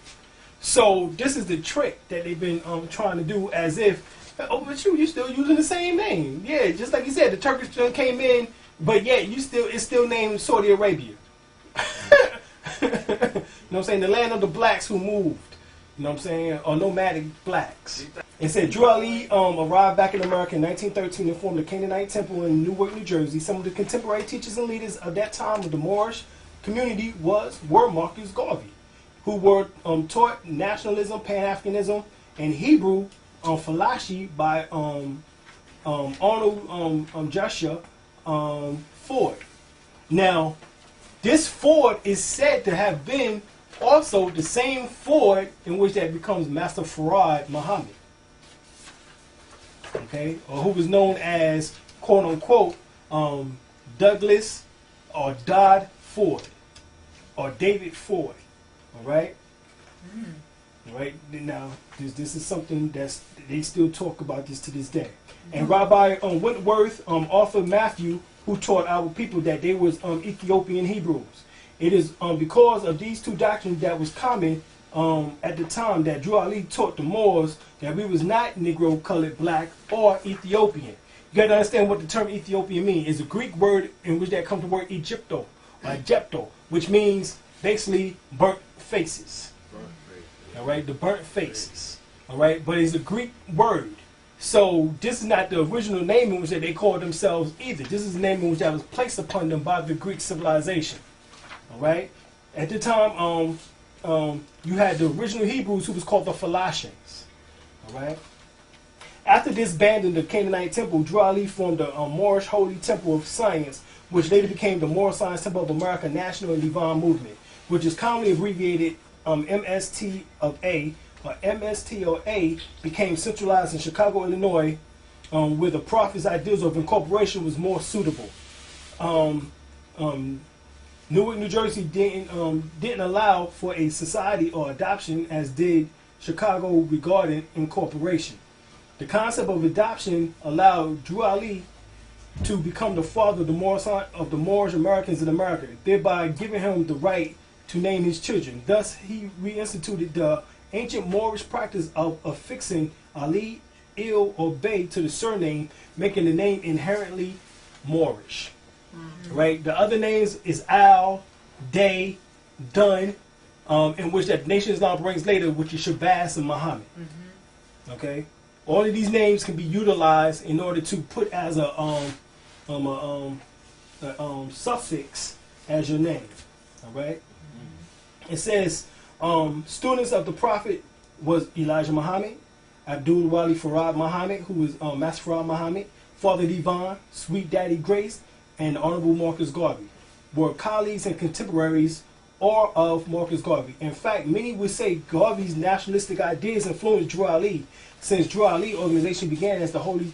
So this is the trick that they've been trying to do, as if, oh, but you're still using the same name. Yeah, just like you said, the Turkish came in, but yeah, it's still named Saudi Arabia. You know what I'm saying? The land of the blacks who moved. You know what I'm saying? Or nomadic blacks. It said Drew Ali arrived back in America in 1913 and formed the Canaanite Temple in Newark, New Jersey. Some of the contemporary teachers and leaders of that time of the Moorish community were Marcus Garvey, who were taught nationalism, Pan-Africanism, and Hebrew philosophy by Arnold Joshua Ford. Now, this Ford is said to have been also the same Ford in which that becomes Master Farad Muhammad. Okay, or who was known as, quote unquote, Douglas or Dodd Ford or David Ford. All right. All right. Now, this is something that's they still talk about this to this day. And Rabbi Whitworth, Arthur Matthew, who taught our people that they was Ethiopian Hebrews. It is because of these two doctrines that was common at the time that Drew Ali taught the Moors that we was not Negro, colored, black, or Ethiopian. You got to understand what the term Ethiopian means. It's a Greek word in which that comes the word Egypto, or Egypto, which means basically burnt faces. All right, the burnt faces. All right, but it's a Greek word. So this is not the original name in which they called themselves either. This is the name in which that was placed upon them by the Greek civilization. All right. At the time, you had the original Hebrews who was called the Philistines. All right. After disbanding the Canaanite temple, Drew Ali formed the Moorish Holy Temple of Science, which later became the Moorish Science Temple of America National and Divine Movement, which is commonly abbreviated MST of A. Or MSTOA became centralized in Chicago, Illinois, where the prophet's ideas of incorporation was more suitable. Newark, New Jersey didn't allow for a society or adoption as did Chicago regarding incorporation. The concept of adoption allowed Drew Ali to become the father of the Moorish Americans in America, thereby giving him the right to name his children. Thus, he reinstituted the ancient Moorish practice of affixing Ali, EL-Bey to the surname, making the name inherently Moorish. Right? The other names is Al, Day, Dun, in which that Nation Islam brings later, which is Shabazz and Muhammad. Okay? All of these names can be utilized in order to put as a suffix as your name. All right? It says students of the Prophet was Elijah Muhammad, Abdul Wali Farad Muhammad, who was Master Farad Muhammad, Father Divine, Sweet Daddy Grace, and the Honorable Marcus Garvey were colleagues and contemporaries or of Marcus Garvey. In fact, many would say Garvey's nationalistic ideas influenced Drew Ali, since Drew Ali organization began as the Holy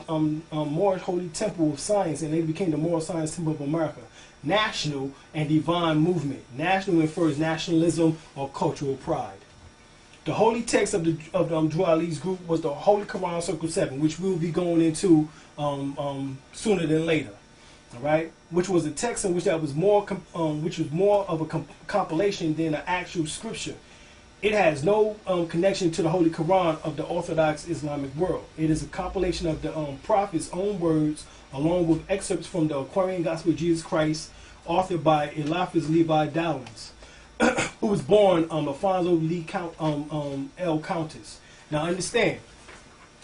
Moorish Holy Temple of Science, and later became the Moorish Science Temple of America. National and divine movement. National infers nationalism or cultural pride. The holy text of Drew Ali's group was the Holy Quran Circle 7, which we'll be going into sooner than later. All right, which was a text in which that was more, of a compilation than an actual scripture. It has no connection to the Holy Quran of the Orthodox Islamic world. It is a compilation of the prophet's own words, along with excerpts from the Aquarian Gospel of Jesus Christ, authored by Eliphas Levi Downs, who was born Alfonso Lee L. Countess. Now understand,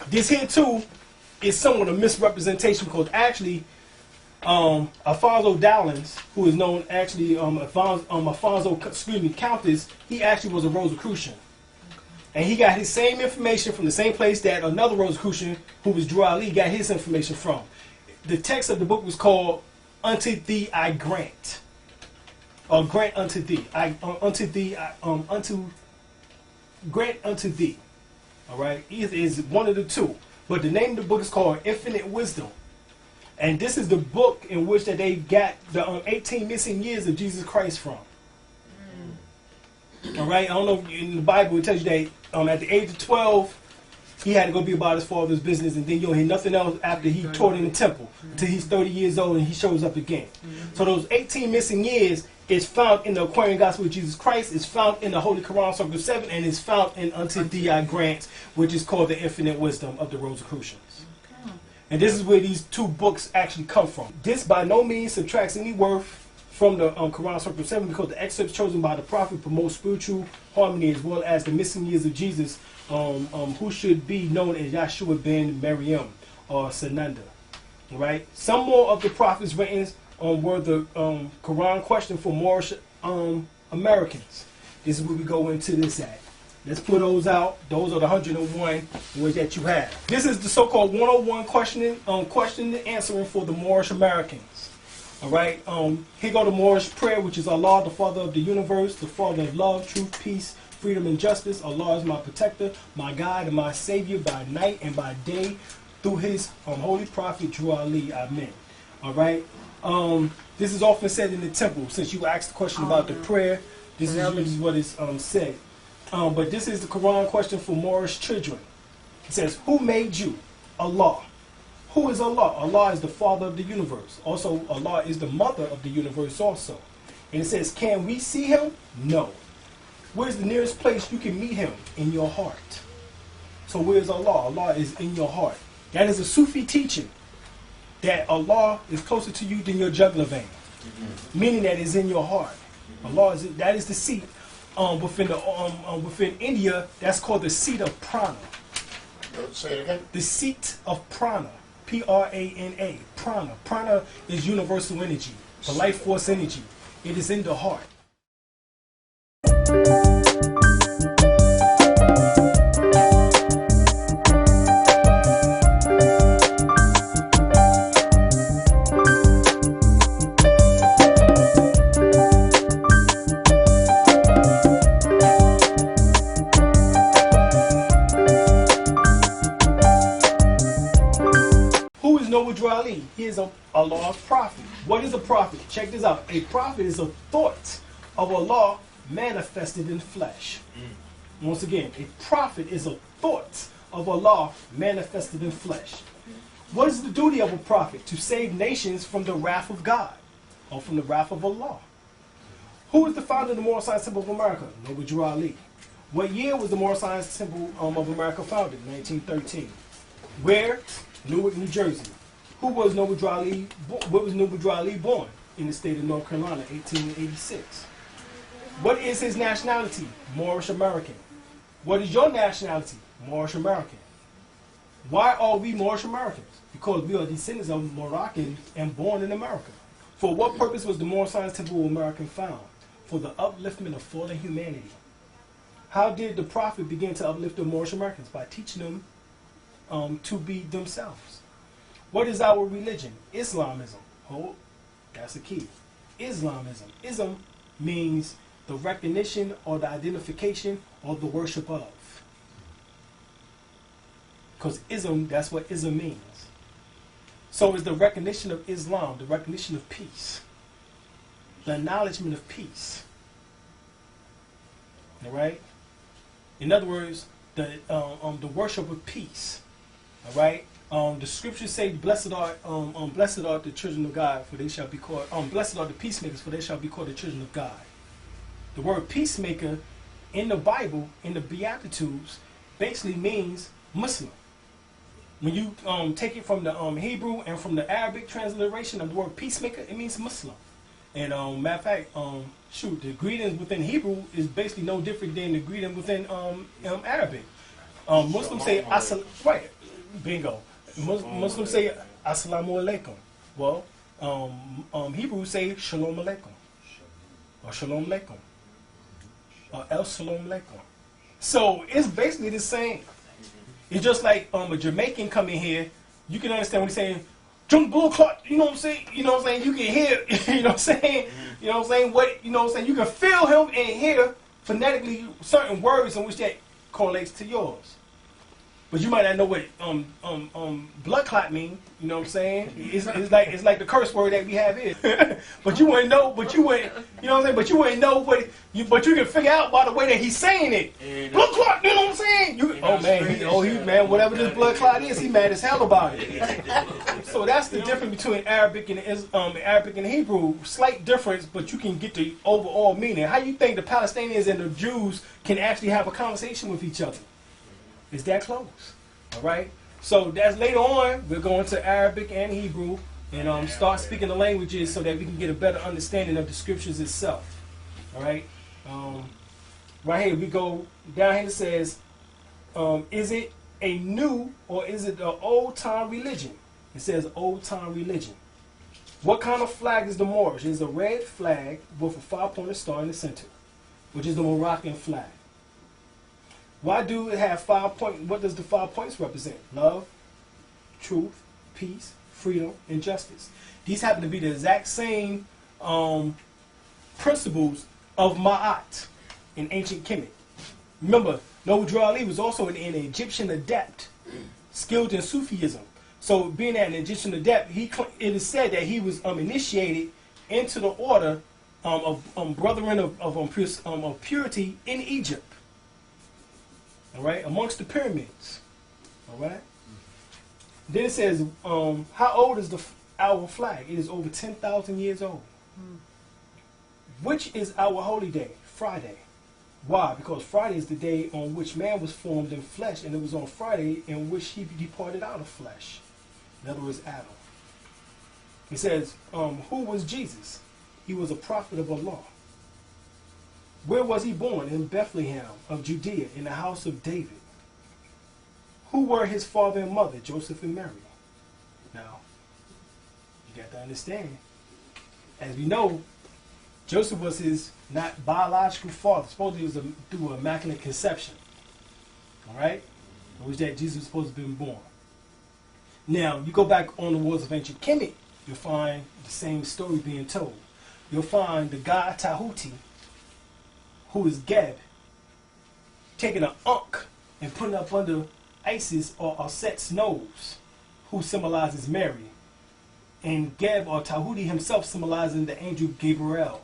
this here too is somewhat a misrepresentation, because actually Alfonso Downs, who is known actually Alfonso Countess, he actually was a Rosicrucian. And he got his same information from the same place that another Rosicrucian, who was Drew Ali, got his information from. The text of the book was called Unto Thee I Grant. Or Grant Unto Thee. Grant Unto Thee. Alright? Either is one of the two. But the name of the book is called Infinite Wisdom. And this is the book in which that they got the 18 missing years of Jesus Christ from. All right, I don't know if in the Bible it tells you that at the age of 12, he had to go be about his father's business, and then you don't hear nothing else after he taught in the temple until he's 30 years old and he shows up again. So those 18 missing years is found in the Aquarian Gospel of Jesus Christ, is found in the Holy Quran, Circle 7, and is found in Unto Thee I Grant, which is called the Infinite Wisdom of the Rosicrucians. And this is where these two books actually come from. This by no means subtracts any worth from the Quran Circle 7, because the excerpts chosen by the Prophet promote spiritual harmony as well as the missing years of Jesus, who should be known as Yahshua ben Maryam or Sananda. Right? Some more of the Prophet's writings were the Quran question for Moorish Americans. This is where we go into this at. Let's pull those out. Those are the 101 words that you have. This is the so-called 101 questioning and answering for the Moorish Americans. All right. Here go the Moorish prayer, which is Allah, the Father of the universe, the Father of love, truth, peace, freedom, and justice. Allah is my protector, my guide, and my savior by night and by day, through His holy prophet, Drew Ali. Amen. All right. This is often said in the temple. Since you asked the question about the prayer, this is usually what is said. But this is the Quran question for Moorish children. It says, who made you? Allah. Who is Allah? Allah is the Father of the universe. Also, Allah is the Mother of the universe also. And it says, can we see Him? No. Where's the nearest place you can meet Him? In your heart. So where's Allah? Allah is in your heart. That is a Sufi teaching, that Allah is closer to you than your jugular vein. Meaning that it's in your heart. Allah is, that is the seat. Within India, that's called the seat of prana. Say it again. The seat of prana. Prana. Prana. Prana is universal energy, the life force energy. It is in the heart. Ali. He is Allah's prophet. What is a prophet? Check this out. A prophet is a thought of Allah manifested in flesh. Once again, a prophet is a thought of Allah manifested in flesh. What is the duty of a prophet? To save nations from the wrath of God, or from the wrath of Allah. Who is the founder of the Moorish Science Temple of America? Noble Drew Ali. What year was the Moorish Science Temple of America founded? 1913. Where? Newark, New Jersey. Who was Noble Drew Ali? Where was Noble Drew Ali born? In the state of North Carolina, 1886. What is his nationality? Moorish American. What is your nationality? Moorish American. Why are we Moorish Americans? Because we are descendants of Moroccans and born in America. For what purpose was the Moorish Science Temple of America found? For the upliftment of fallen humanity. How did the Prophet begin to uplift the Moorish Americans? By teaching them to be themselves. What is our religion? Islamism. Hold, that's the key. Islamism. Ism means the recognition or the identification or the worship of. Because ism, that's what ism means. So it's the recognition of Islam, the recognition of peace, the acknowledgement of peace. All right? In other words, the worship of peace. All right? The scriptures say, blessed are the children of God, for they shall be called, blessed are the peacemakers, for they shall be called the children of God. The word peacemaker in the Bible, in the Beatitudes, basically means Muslim. When you take it from the Hebrew and from the Arabic transliteration of the word peacemaker, it means Muslim. And matter of fact, the greetings within Hebrew is basically no different than the greeting within Arabic. Muslims say assalamu, right? Bingo. Muslims say assalamu alaikum. Well, Hebrews say shalom alaikum, or shalom alaikum, or el shalom alaikum. So it's basically the same. It's just like a Jamaican coming here, you can understand what he's saying. Jung blue clock, you know what I'm saying? You know what I'm saying? You can hear, you know what I'm saying? You know what I'm saying? What, you know what I'm saying? You can feel him and hear phonetically certain words in which that correlates to yours. but you might not know what blood clot mean. You know what I'm saying? It's like the curse word that we have here. But you wouldn't know. But you wouldn't. You know what I'm saying? But you wouldn't know what. But you can figure out by the way that he's saying it. Blood clot. You know what I'm saying? He man. Whatever this blood clot is, he mad as hell about it. So that's the difference between Arabic and Hebrew. Slight difference, but you can get the overall meaning. How you think the Palestinians and the Jews can actually have a conversation with each other? It's that close. All right. So that's later on. We're going to Arabic and Hebrew and start speaking the languages so that we can get a better understanding of the scriptures itself. All right. Right here we go down here. It says, "Is it a new or is it an old time religion?" It says old time religion. What kind of flag is the Moorish? It's a red flag with a 5-pointed star in the center, which is the Moroccan flag. Why do it have 5 points? What does the 5 points represent? Love, truth, peace, freedom, and justice. These happen to be the exact same principles of Ma'at in ancient Kemet. Remember, Noble Ali was also an Egyptian adept, skilled in Sufism. So being an Egyptian adept, it is said that he was initiated into the order of brethren of purity in Egypt. All right, amongst the pyramids. All right. Then it says, how old is our flag? It is over 10,000 years old. Which is our holy day? Friday. Why? Because Friday is the day on which man was formed in flesh, and it was on Friday in which he departed out of flesh. In other words, Adam. It says, who was Jesus? He was a prophet of Allah. Where was he born? In Bethlehem of Judea, in the house of David. Who were his father and mother? Joseph and Mary. Now, you got to understand, as we know, Joseph was his not biological father. Supposedly it was through immaculate conception. All right? It was that Jesus was supposed to have been born. Now, you go back on the walls of ancient Kemet, you'll find the same story being told. You'll find the god Tahuti, who is Geb, taking an Ankh and putting up under Isis or Aset's nose, who symbolizes Mary. And Geb or Tahuti himself symbolizing the angel Gabriel.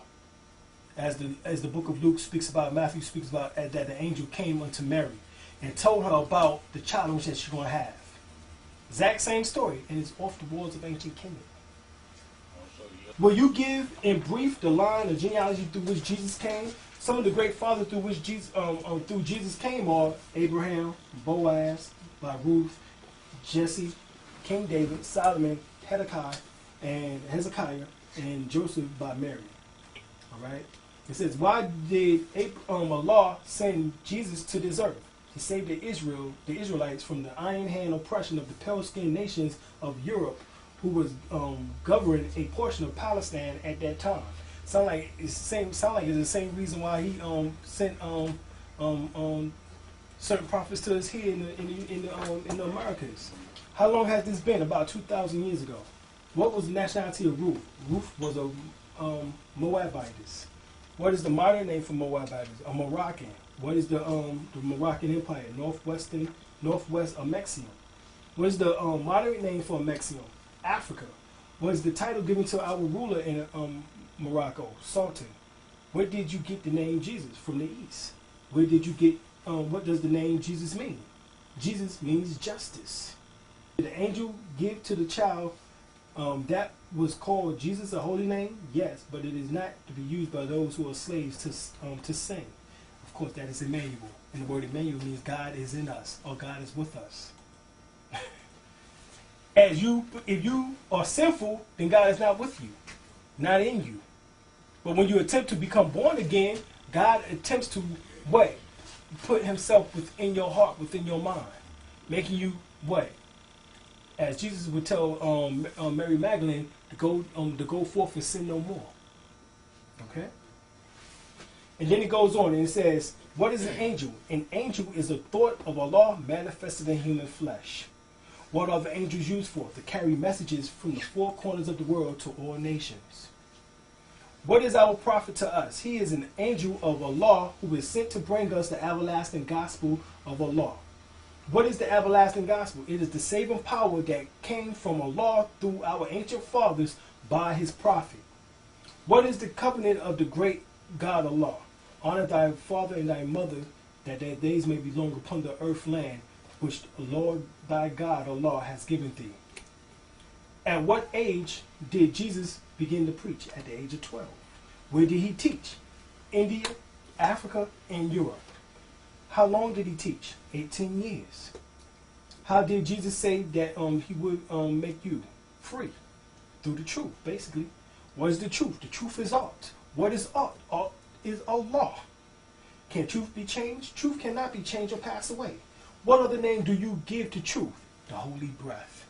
As the book of Luke speaks about, Matthew speaks about, that the angel came unto Mary and told her about the challenge that she's going to have. Exact same story, and it's off the walls of ancient Kemet. Will you give in brief the line of genealogy through which Jesus came? Some of the great fathers through which Jesus came are Abraham, Boaz, by Ruth, Jesse, King David, Solomon, Hezekiah, and Joseph by Mary. All right. It says, why did Allah send Jesus to this earth? To save the Israelites from the iron hand oppression of the pale-skinned nations of Europe, who was governing a portion of Palestine at that time. Sound like it's the same reason why he sent certain prophets to us here in the Americas. How long has this been? About 2,000 years ago. What was the nationality of Ruth? Ruth was a Moabitess. What is the modern name for Moabitess? A Moroccan. What is the Moroccan Empire? Northwest of Mexium. What is the modern name for Mexium? Africa. What is the title given to our ruler in Morocco? Sultan. Where did you get the name Jesus? From the East. Where did you get, what does the name Jesus mean? Jesus means justice. Did the angel give to the child that was called Jesus a holy name? Yes, but it is not to be used by those who are slaves to sing. Of course, that is Emmanuel. And the word Emmanuel means God is in us, or God is with us. If you are sinful, then God is not with you, not in you. But when you attempt to become born again, God attempts to what? Put himself within your heart, within your mind, making you what? As Jesus would tell Mary Magdalene to go forth and sin no more. Okay? And then it goes on and it says, what is an angel? An angel is a thought of Allah manifested in human flesh. What are the angels used for? To carry messages from the four corners of the world to all nations. What is our prophet to us? He is an angel of Allah who is sent to bring us the everlasting gospel of Allah. What is the everlasting gospel? It is the saving power that came from Allah through our ancient fathers by his prophet. What is the covenant of the great God Allah? Honor thy father and thy mother, that their days may be long upon the earth land, which the Lord thy God Allah has given thee. At what age did Jesus begin to preach? At the age of 12. Where did he teach? India, Africa, and Europe. How long did he teach? 18 years. How did Jesus say that he would make you free? Through the truth, basically. What is the truth? The truth is art. What is art? Art is Allah. Can truth be changed? Truth cannot be changed or pass away. What other name do you give to truth? The holy breath.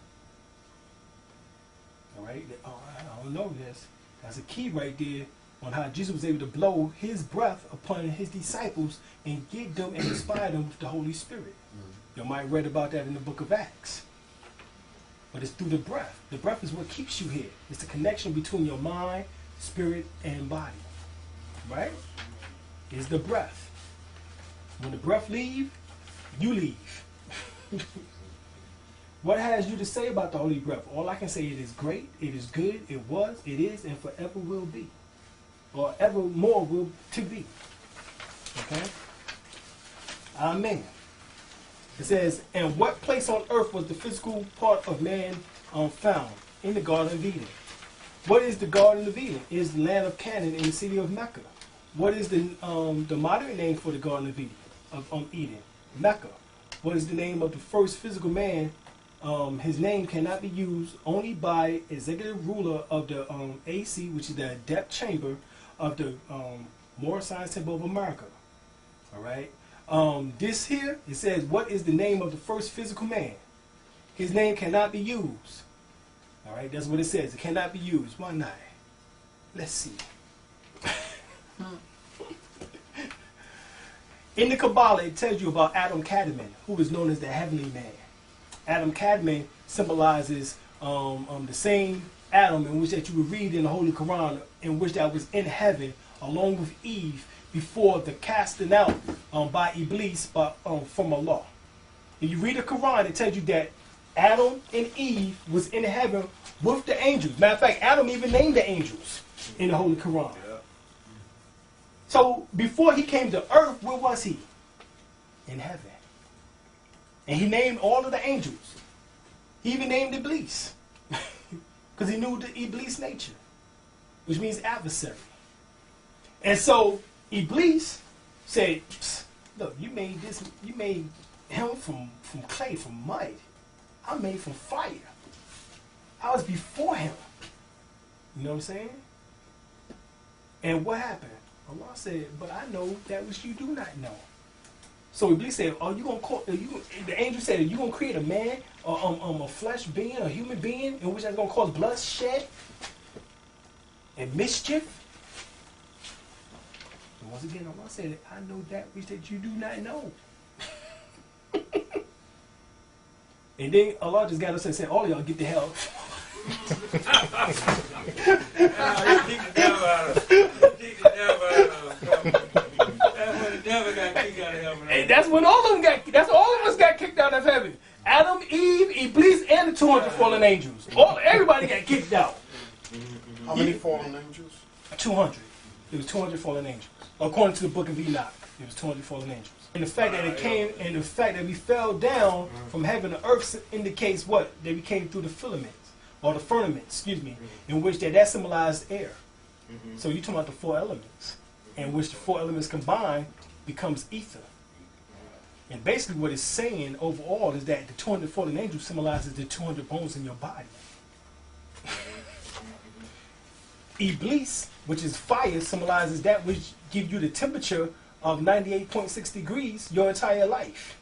All right? I don't know this. That's a key right there on how Jesus was able to blow his breath upon his disciples and give them and inspire them with the Holy Spirit. You might have read about that in the book of Acts. But it's through the breath. The breath is what keeps you here. It's the connection between your mind, spirit, and body. Right? It's the breath. When the breath leaves, you leave. What has you to say about the holy breath? All I can say, it is great, it is good, it was, it is, and forever will be. Or evermore will to be. Okay? Amen. It says, and what place on earth was the physical part of man found? In the Garden of Eden. What is the Garden of Eden? It is the land of Canaan in the city of Mecca. What is the modern name for the Garden of Eden? Eden? Mecca. What is the name of the first physical man? His name cannot be used only by executive ruler of the AC, which is the depth chamber of the Moorish Science Temple of America. All right. This here, it says, what is the name of the first physical man? His name cannot be used. All right, that's what it says. It cannot be used. Why not? Let's see. In the Kabbalah, it tells you about Adam Kadmon, who is known as the heavenly man. Adam Kadmon symbolizes the same Adam in which that you would read in the Holy Quran, in which that was in heaven along with Eve before the casting out by Iblis from Allah. If you read the Quran, it tells you that Adam and Eve was in heaven with the angels. Matter of fact, Adam even named the angels in the Holy Quran. Yeah. So before he came to earth, where was he? In heaven. And he named all of the angels. He even named Iblis. Because he knew the Iblis nature, which means adversary. And so Iblis said, look, you made him from clay, from mud. I'm made from fire. I was before him. You know what I'm saying? And what happened? Allah said, but I know that which you do not know. So Iblis said, oh, you gonna call the angel said, you gonna create a man, a flesh being, a human being, in which that's gonna cause bloodshed and mischief? And once again, Allah said, I know that which that you do not know. And then Allah just got us and said, all of y'all get the hell. And that's when all of us got kicked out of heaven. Adam, Eve, Iblis, and the 200 fallen angels. Everybody got kicked out. How many fallen angels? 200. It was 200 fallen angels. According to the book of Enoch, it was 200 fallen angels. And the fact that it came, and the fact that we fell down from heaven to earth indicates what? That we came through the filaments, or the firmament, excuse me, in which that symbolized air. So you're talking about the 4 elements, in which the 4 elements combined becomes ether. And basically what it's saying overall is that the 200 fallen angels symbolizes the 200 bones in your body. Iblis, which is fire, symbolizes that which gives you the temperature of 98.6 degrees your entire life.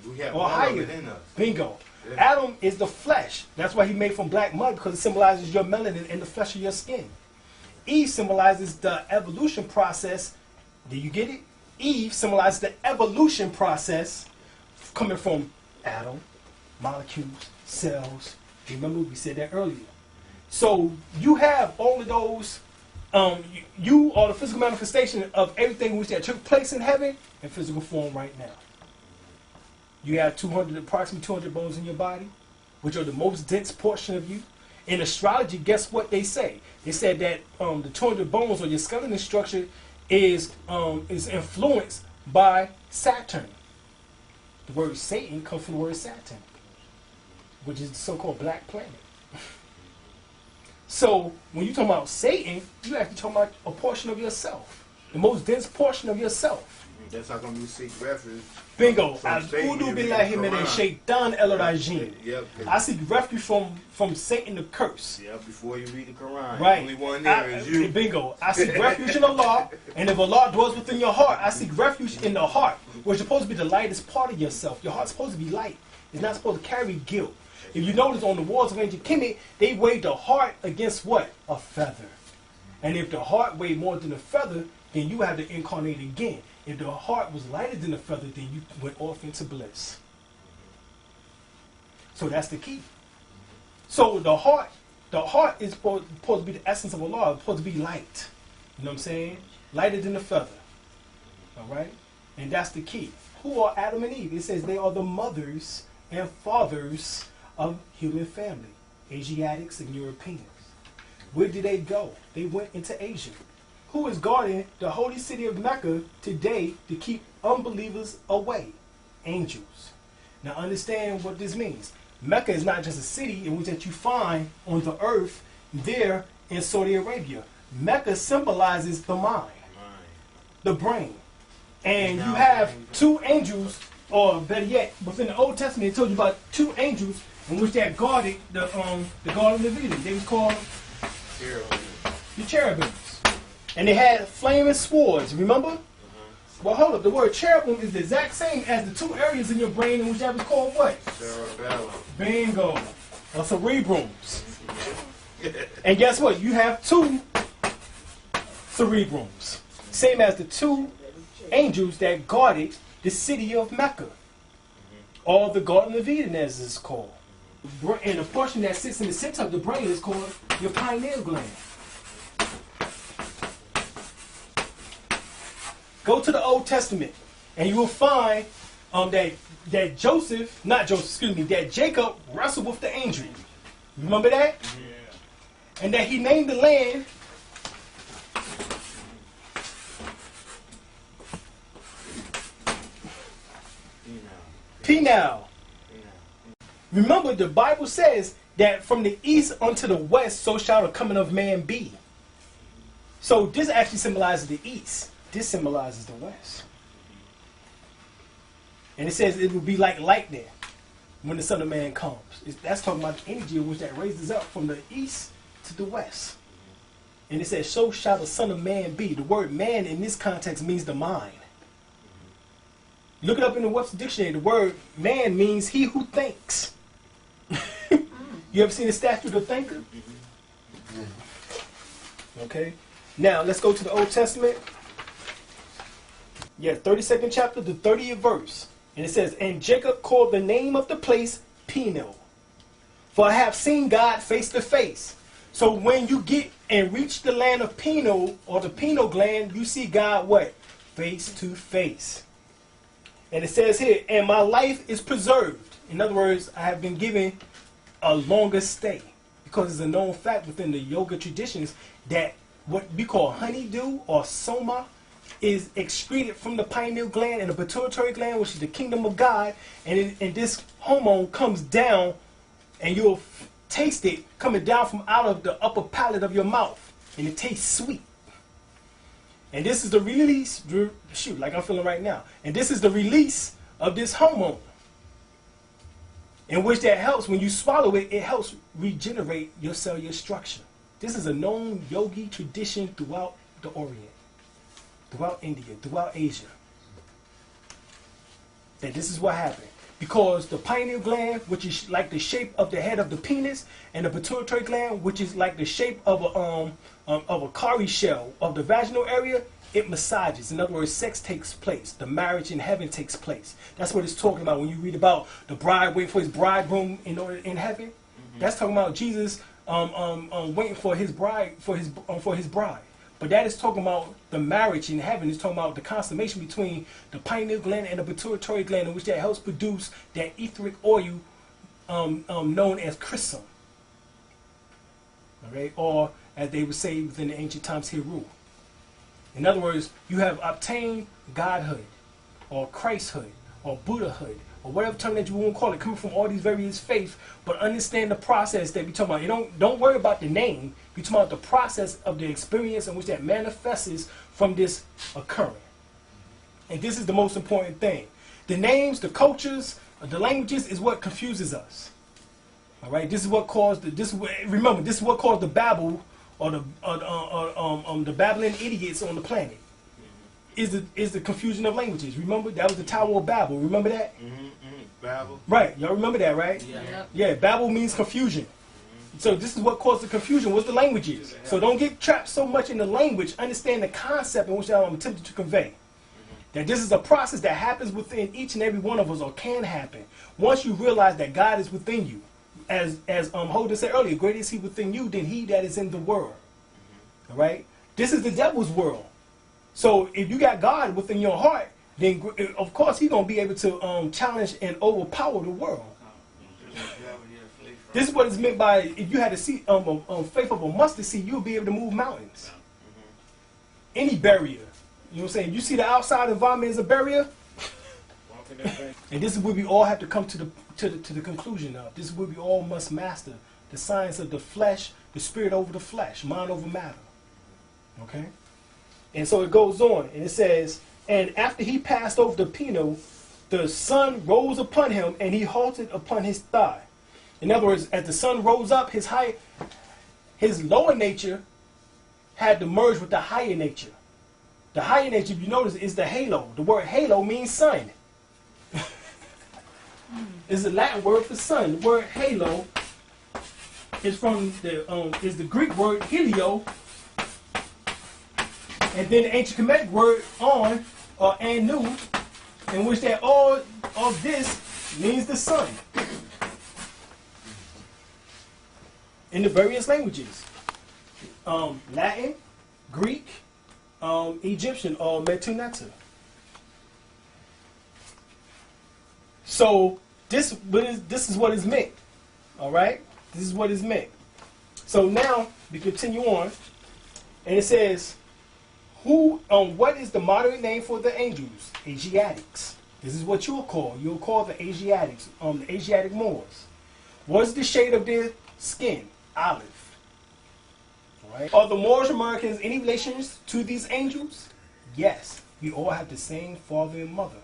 We have or higher. within us. Bingo. Yeah. Adam is the flesh. That's why he made from black mud, because it symbolizes your melanin and the flesh of your skin. Eve symbolizes the evolution process. Do you get it? Eve symbolizes the evolution process coming from Adam, molecules, cells. Remember we said that earlier. So you have all of those. You are the physical manifestation of everything which that took place in heaven in physical form right now. You have approximately 200 bones in your body, which are the most dense portion of you. In astrology, guess what they say? They said that the 200 bones or your skeleton structure is influenced by Saturn. The word Satan comes from the word Saturn, which is the so-called black planet. So when you talk about Satan, you actually talking about a portion of yourself, the most dense portion of yourself. That's how come you seek refuge. Bingo. Al-Udu billahi min shaitan el-rajim. Yep. I seek refuge from Satan the curse. Yeah, before you read the Quran. Right. Only one there is you. Bingo. I seek refuge in Allah, and if Allah dwells within your heart, I seek refuge in the heart, which is supposed to be the lightest part of yourself. Your heart's supposed to be light. It's not supposed to carry guilt. If you notice on the walls of ancient Kemet, they weighed the heart against what? A feather. And if the heart weighed more than a feather, then you have to incarnate again. If the heart was lighter than a feather, then you went off into bliss. So that's the key. So the heart is supposed to be the essence of Allah. It's supposed to be light. You know what I'm saying? Lighter than a feather. All right? And that's the key. Who are Adam and Eve? It says they are the mothers and fathers of human family. Asiatics and Europeans. Where did they go? They went into Asia. Who is guarding the holy city of Mecca today to keep unbelievers away? Angels. Now understand what this means. Mecca is not just a city in which that you find on the earth there in Saudi Arabia. Mecca symbolizes the mind, the brain. And you have two angels, or better yet, within the Old Testament, it told you about two angels in which they guarded the Garden of Eden. They was called the cherubims. And they had flaming swords, remember? Well, hold up. The word cherubim is the exact same as the two areas in your brain in which that was called what? Cerebellum. Bingo. Or cerebrums. And guess what? You have two cerebrums. Same as the two angels that guarded the city of Mecca. Or the Garden of Eden, as it's called. And the portion that sits in the center of the brain is called your pineal gland. Go to the Old Testament, and you will find that Jacob wrestled with the angel. Remember that? Yeah. And that he named the land Penal. Remember, the Bible says that from the east unto the west, so shall the coming of man be. So this actually symbolizes the east. This symbolizes the west. And it says it will be like lightning when the Son of Man comes. That's talking about the energy which that raises up from the east to the west. And it says, so shall the Son of Man be. The word man in this context means the mind. Look it up in the Webster Dictionary. The word man means he who thinks. You ever seen the statue of the thinker? Okay. Now, let's go to the Old Testament. Yeah, 32nd chapter, the 30th verse. And it says, and Jacob called the name of the place Peniel, for I have seen God face to face. So when you get and reach the land of Peniel, or the pineal gland, you see God what? Face to face. And it says here, and my life is preserved. In other words, I have been given a longer stay. Because it's a known fact within the yoga traditions that what we call honeydew or soma is excreted from the pineal gland and the pituitary gland, which is the kingdom of God. And this hormone comes down, and you'll taste it coming down from out of the upper palate of your mouth. And it tastes sweet. And this is the release, shoot, like I'm feeling right now. And this is the release of this hormone. In which that helps, when you swallow it, it helps regenerate your cellular structure. This is a known yogi tradition throughout the Orient, throughout India, throughout Asia. That this is what happened. Because the pineal gland, which is like the shape of the head of the penis, and the pituitary gland, which is like the shape of a cowrie shell of the vaginal area, it massages. In other words, sex takes place. The marriage in heaven takes place. That's what it's talking about when you read about the bride waiting for his bridegroom in heaven. That's talking about Jesus waiting for his bride, for his bride. But that is talking about the marriage in heaven. It's talking about the consummation between the pineal gland and the pituitary gland, in which that helps produce that etheric oil known as chrism. Okay? Or, as they would say within the ancient times, Heru. In other words, you have obtained Godhood, or Christhood, or Buddhahood, or whatever term that you want to call it, coming from all these various faiths, but understand the process that we're talking about. You don't worry about the name. You're talking about the process of the experience in which that manifests from this occurring. And this is the most important thing. The names, the cultures, the languages is what confuses us. All right, this is what caused remember, this is what caused the Babel or the babbling idiots on the planet. Is the confusion of languages. Remember, that was the Tower of Babel. Remember that? Babel. Right. Y'all remember that, right? Yeah. Yeah. Babel means confusion. So this is what caused the confusion, was the languages. So don't get trapped so much in the language. Understand the concept in which I'm attempting to convey. That this is a process that happens within each and every one of us, or can happen, once you realize that God is within you. As Holden said earlier, greater is he within you than he that is in the world. All right? This is the devil's world. So if you got God within your heart, then of course he's going to be able to challenge and overpower the world. This is what is meant by, if you had a faith of a mustard seed, you'll be able to move mountains. Any barrier. You know what I'm saying? You see the outside environment as a barrier? And this is where we all have to come to the conclusion of. This is where we all must master the science of the flesh, the spirit over the flesh, mind over matter. Okay? And so it goes on, and it says, and after he passed over the Pino, the sun rose upon him, and he halted upon his thigh. In other words, as the sun rose up, his lower nature had to merge with the higher nature. The higher nature, if you notice, is the halo. The word halo means sun. It's a Latin word for sun. The word halo is from the Greek word helio, and then the ancient Kemetic word on or anu, in which that all of this means the sun. In the various languages, Latin, Greek, Egyptian, or Metunata. So this is what is meant. All right, this is what is meant. So now we continue on, and it says, what is the modern name for the angels? Asiatics. This is what you'll call. You'll call the Asiatics, the Asiatic Moors. What is the shade of their skin? Olive. All right. Are the Moorish Americans any relations to these angels? Yes. We all have the same father and mother.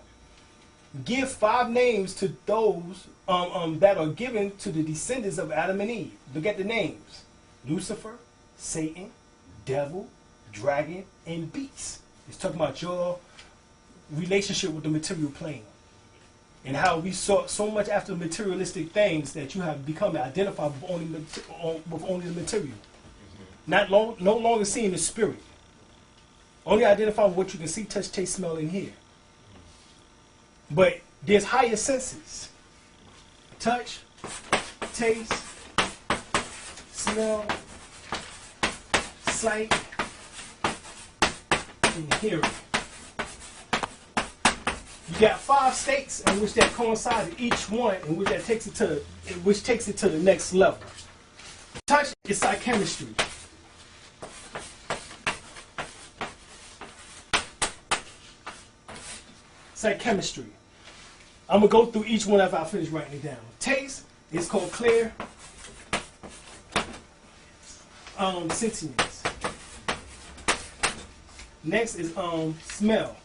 Give 5 names to those that are given to the descendants of Adam and Eve. Look at the names: Lucifer, Satan, devil, dragon, and beast. It's talking about your relationship with the material plane, and how we sought so much after materialistic things that you have become identified with only the material. No longer seeing the spirit. Only identify with what you can see, touch, taste, smell, and hear. But there's higher senses. Touch, taste, smell, sight, and hearing. You got 5 states in which that coincide, each one in which that takes it to the next level. Touch is psychchemistry. Psychchemistry. I'm going to go through each one after I finish writing it down. Taste is called clear sentience. Next is smell.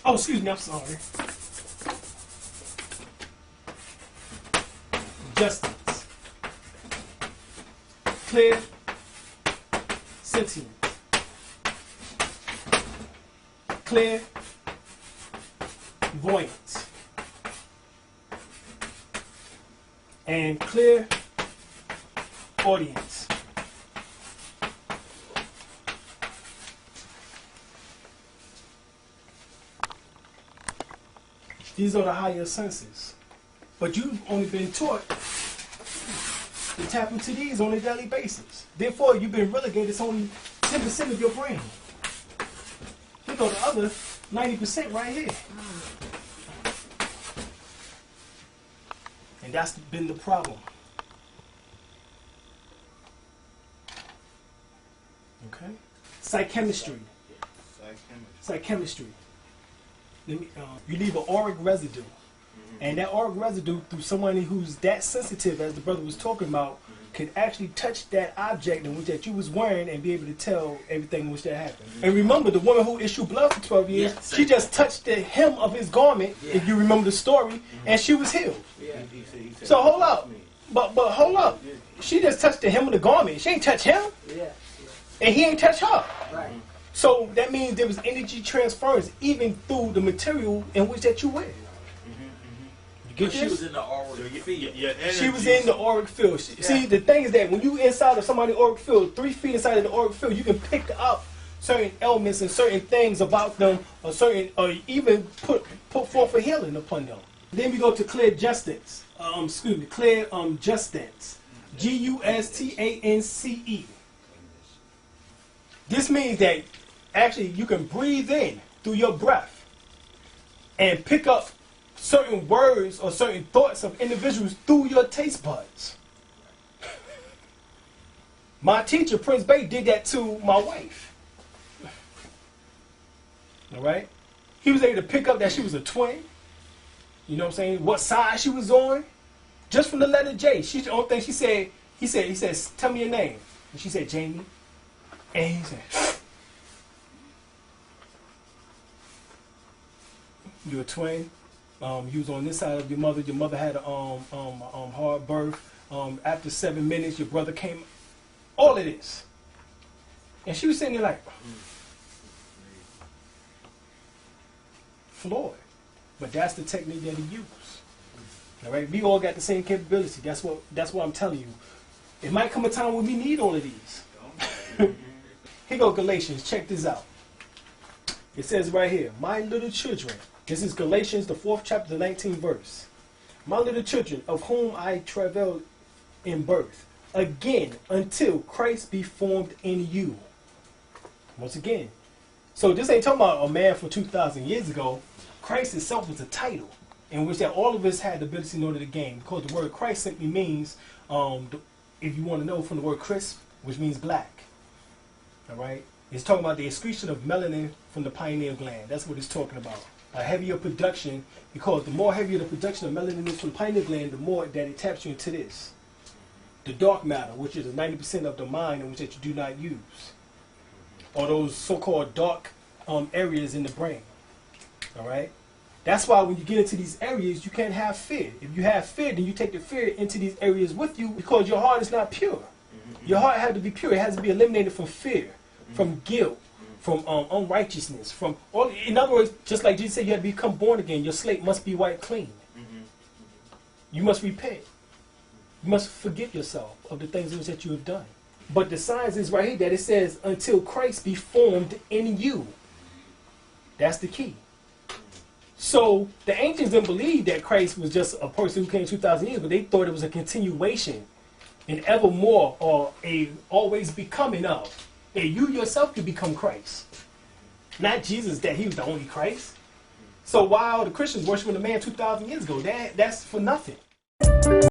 Oh, excuse me, I'm sorry. Justice. Clear sentience. Clear voyance. And clear audience. These are the higher senses. But you've only been taught to tap into these on a daily basis. Therefore, you've been relegated to only 10% of your brain. Here go the other 90% right here. And that's been the problem. Okay? Psychchemistry. Psychchemistry. You leave an auric residue. And that auric residue, through somebody who's that sensitive, as the brother was talking about, could actually touch that object in which that you was wearing and be able to tell everything in which that happened. And remember, the woman who issued blood for 12 years, she just touched the hem of his garment, if you remember the story, and she was healed. So hold up. But hold up. She just touched the hem of the garment. She ain't touch him. And he ain't touch her. Right. So that means there was energy transference even through the material in which that you wear. But she was in the auric field. She was in the auric field. See, the thing is that when you inside of somebody's auric field, 3 feet inside of the auric field, you can pick up certain elements and certain things about them, or even put forth a healing upon them. Then we go to clear justance. Clear justance. Gustance. This means that actually you can breathe in through your breath and pick up certain words or certain thoughts of individuals through your taste buds. My teacher, Prince Bay, did that to my wife. All right? He was able to pick up that she was a twin. You know what I'm saying? What side she was on. Just from the letter J. She's the only thing she said, he said, tell me your name. And she said, Jamie. And he said, you're a twin. You was on this side of your mother. Your mother had a hard birth. After 7 minutes, your brother came. All of this. And she was sitting there like, floored. But that's the technique that he used. All right, we all got the same capability. That's what I'm telling you. It might come a time when we need all of these. Here go Galatians. Check this out. It says right here, my little children. This is Galatians, the 4th chapter, the 19th verse. My little children, of whom I travailed in birth, again, until Christ be formed in you. Once again. So this ain't talking about a man from 2,000 years ago. Christ itself was a title in which that all of us had the ability to know the game. Because the word Christ simply means, if you want to know, from the word crisp, which means black. All right? It's talking about the excretion of melanin from the pineal gland. That's what it's talking about. A heavier production, because the more heavier the production of melanin is from the pineal gland, the more that it taps you into this. The dark matter, which is 90% of the mind in which that you do not use. Or those so-called dark areas in the brain. All right? That's why when you get into these areas, you can't have fear. If you have fear, then you take the fear into these areas with you because your heart is not pure. Your heart has to be pure. It has to be eliminated from fear, from guilt, from unrighteousness, from all. In other words, just like Jesus said, you have to become born again. Your slate must be wiped clean. You must repent. You must forgive yourself of the things that you have done. But the signs is right here that it says, until Christ be formed in you. That's the key. So the ancients didn't believe that Christ was just a person who came 2,000 years, but they thought it was a continuation, an evermore, or a always becoming of. And you yourself could become Christ. Not Jesus, that he was the only Christ. So while the Christians worshiping the man 2,000 years ago, that's for nothing.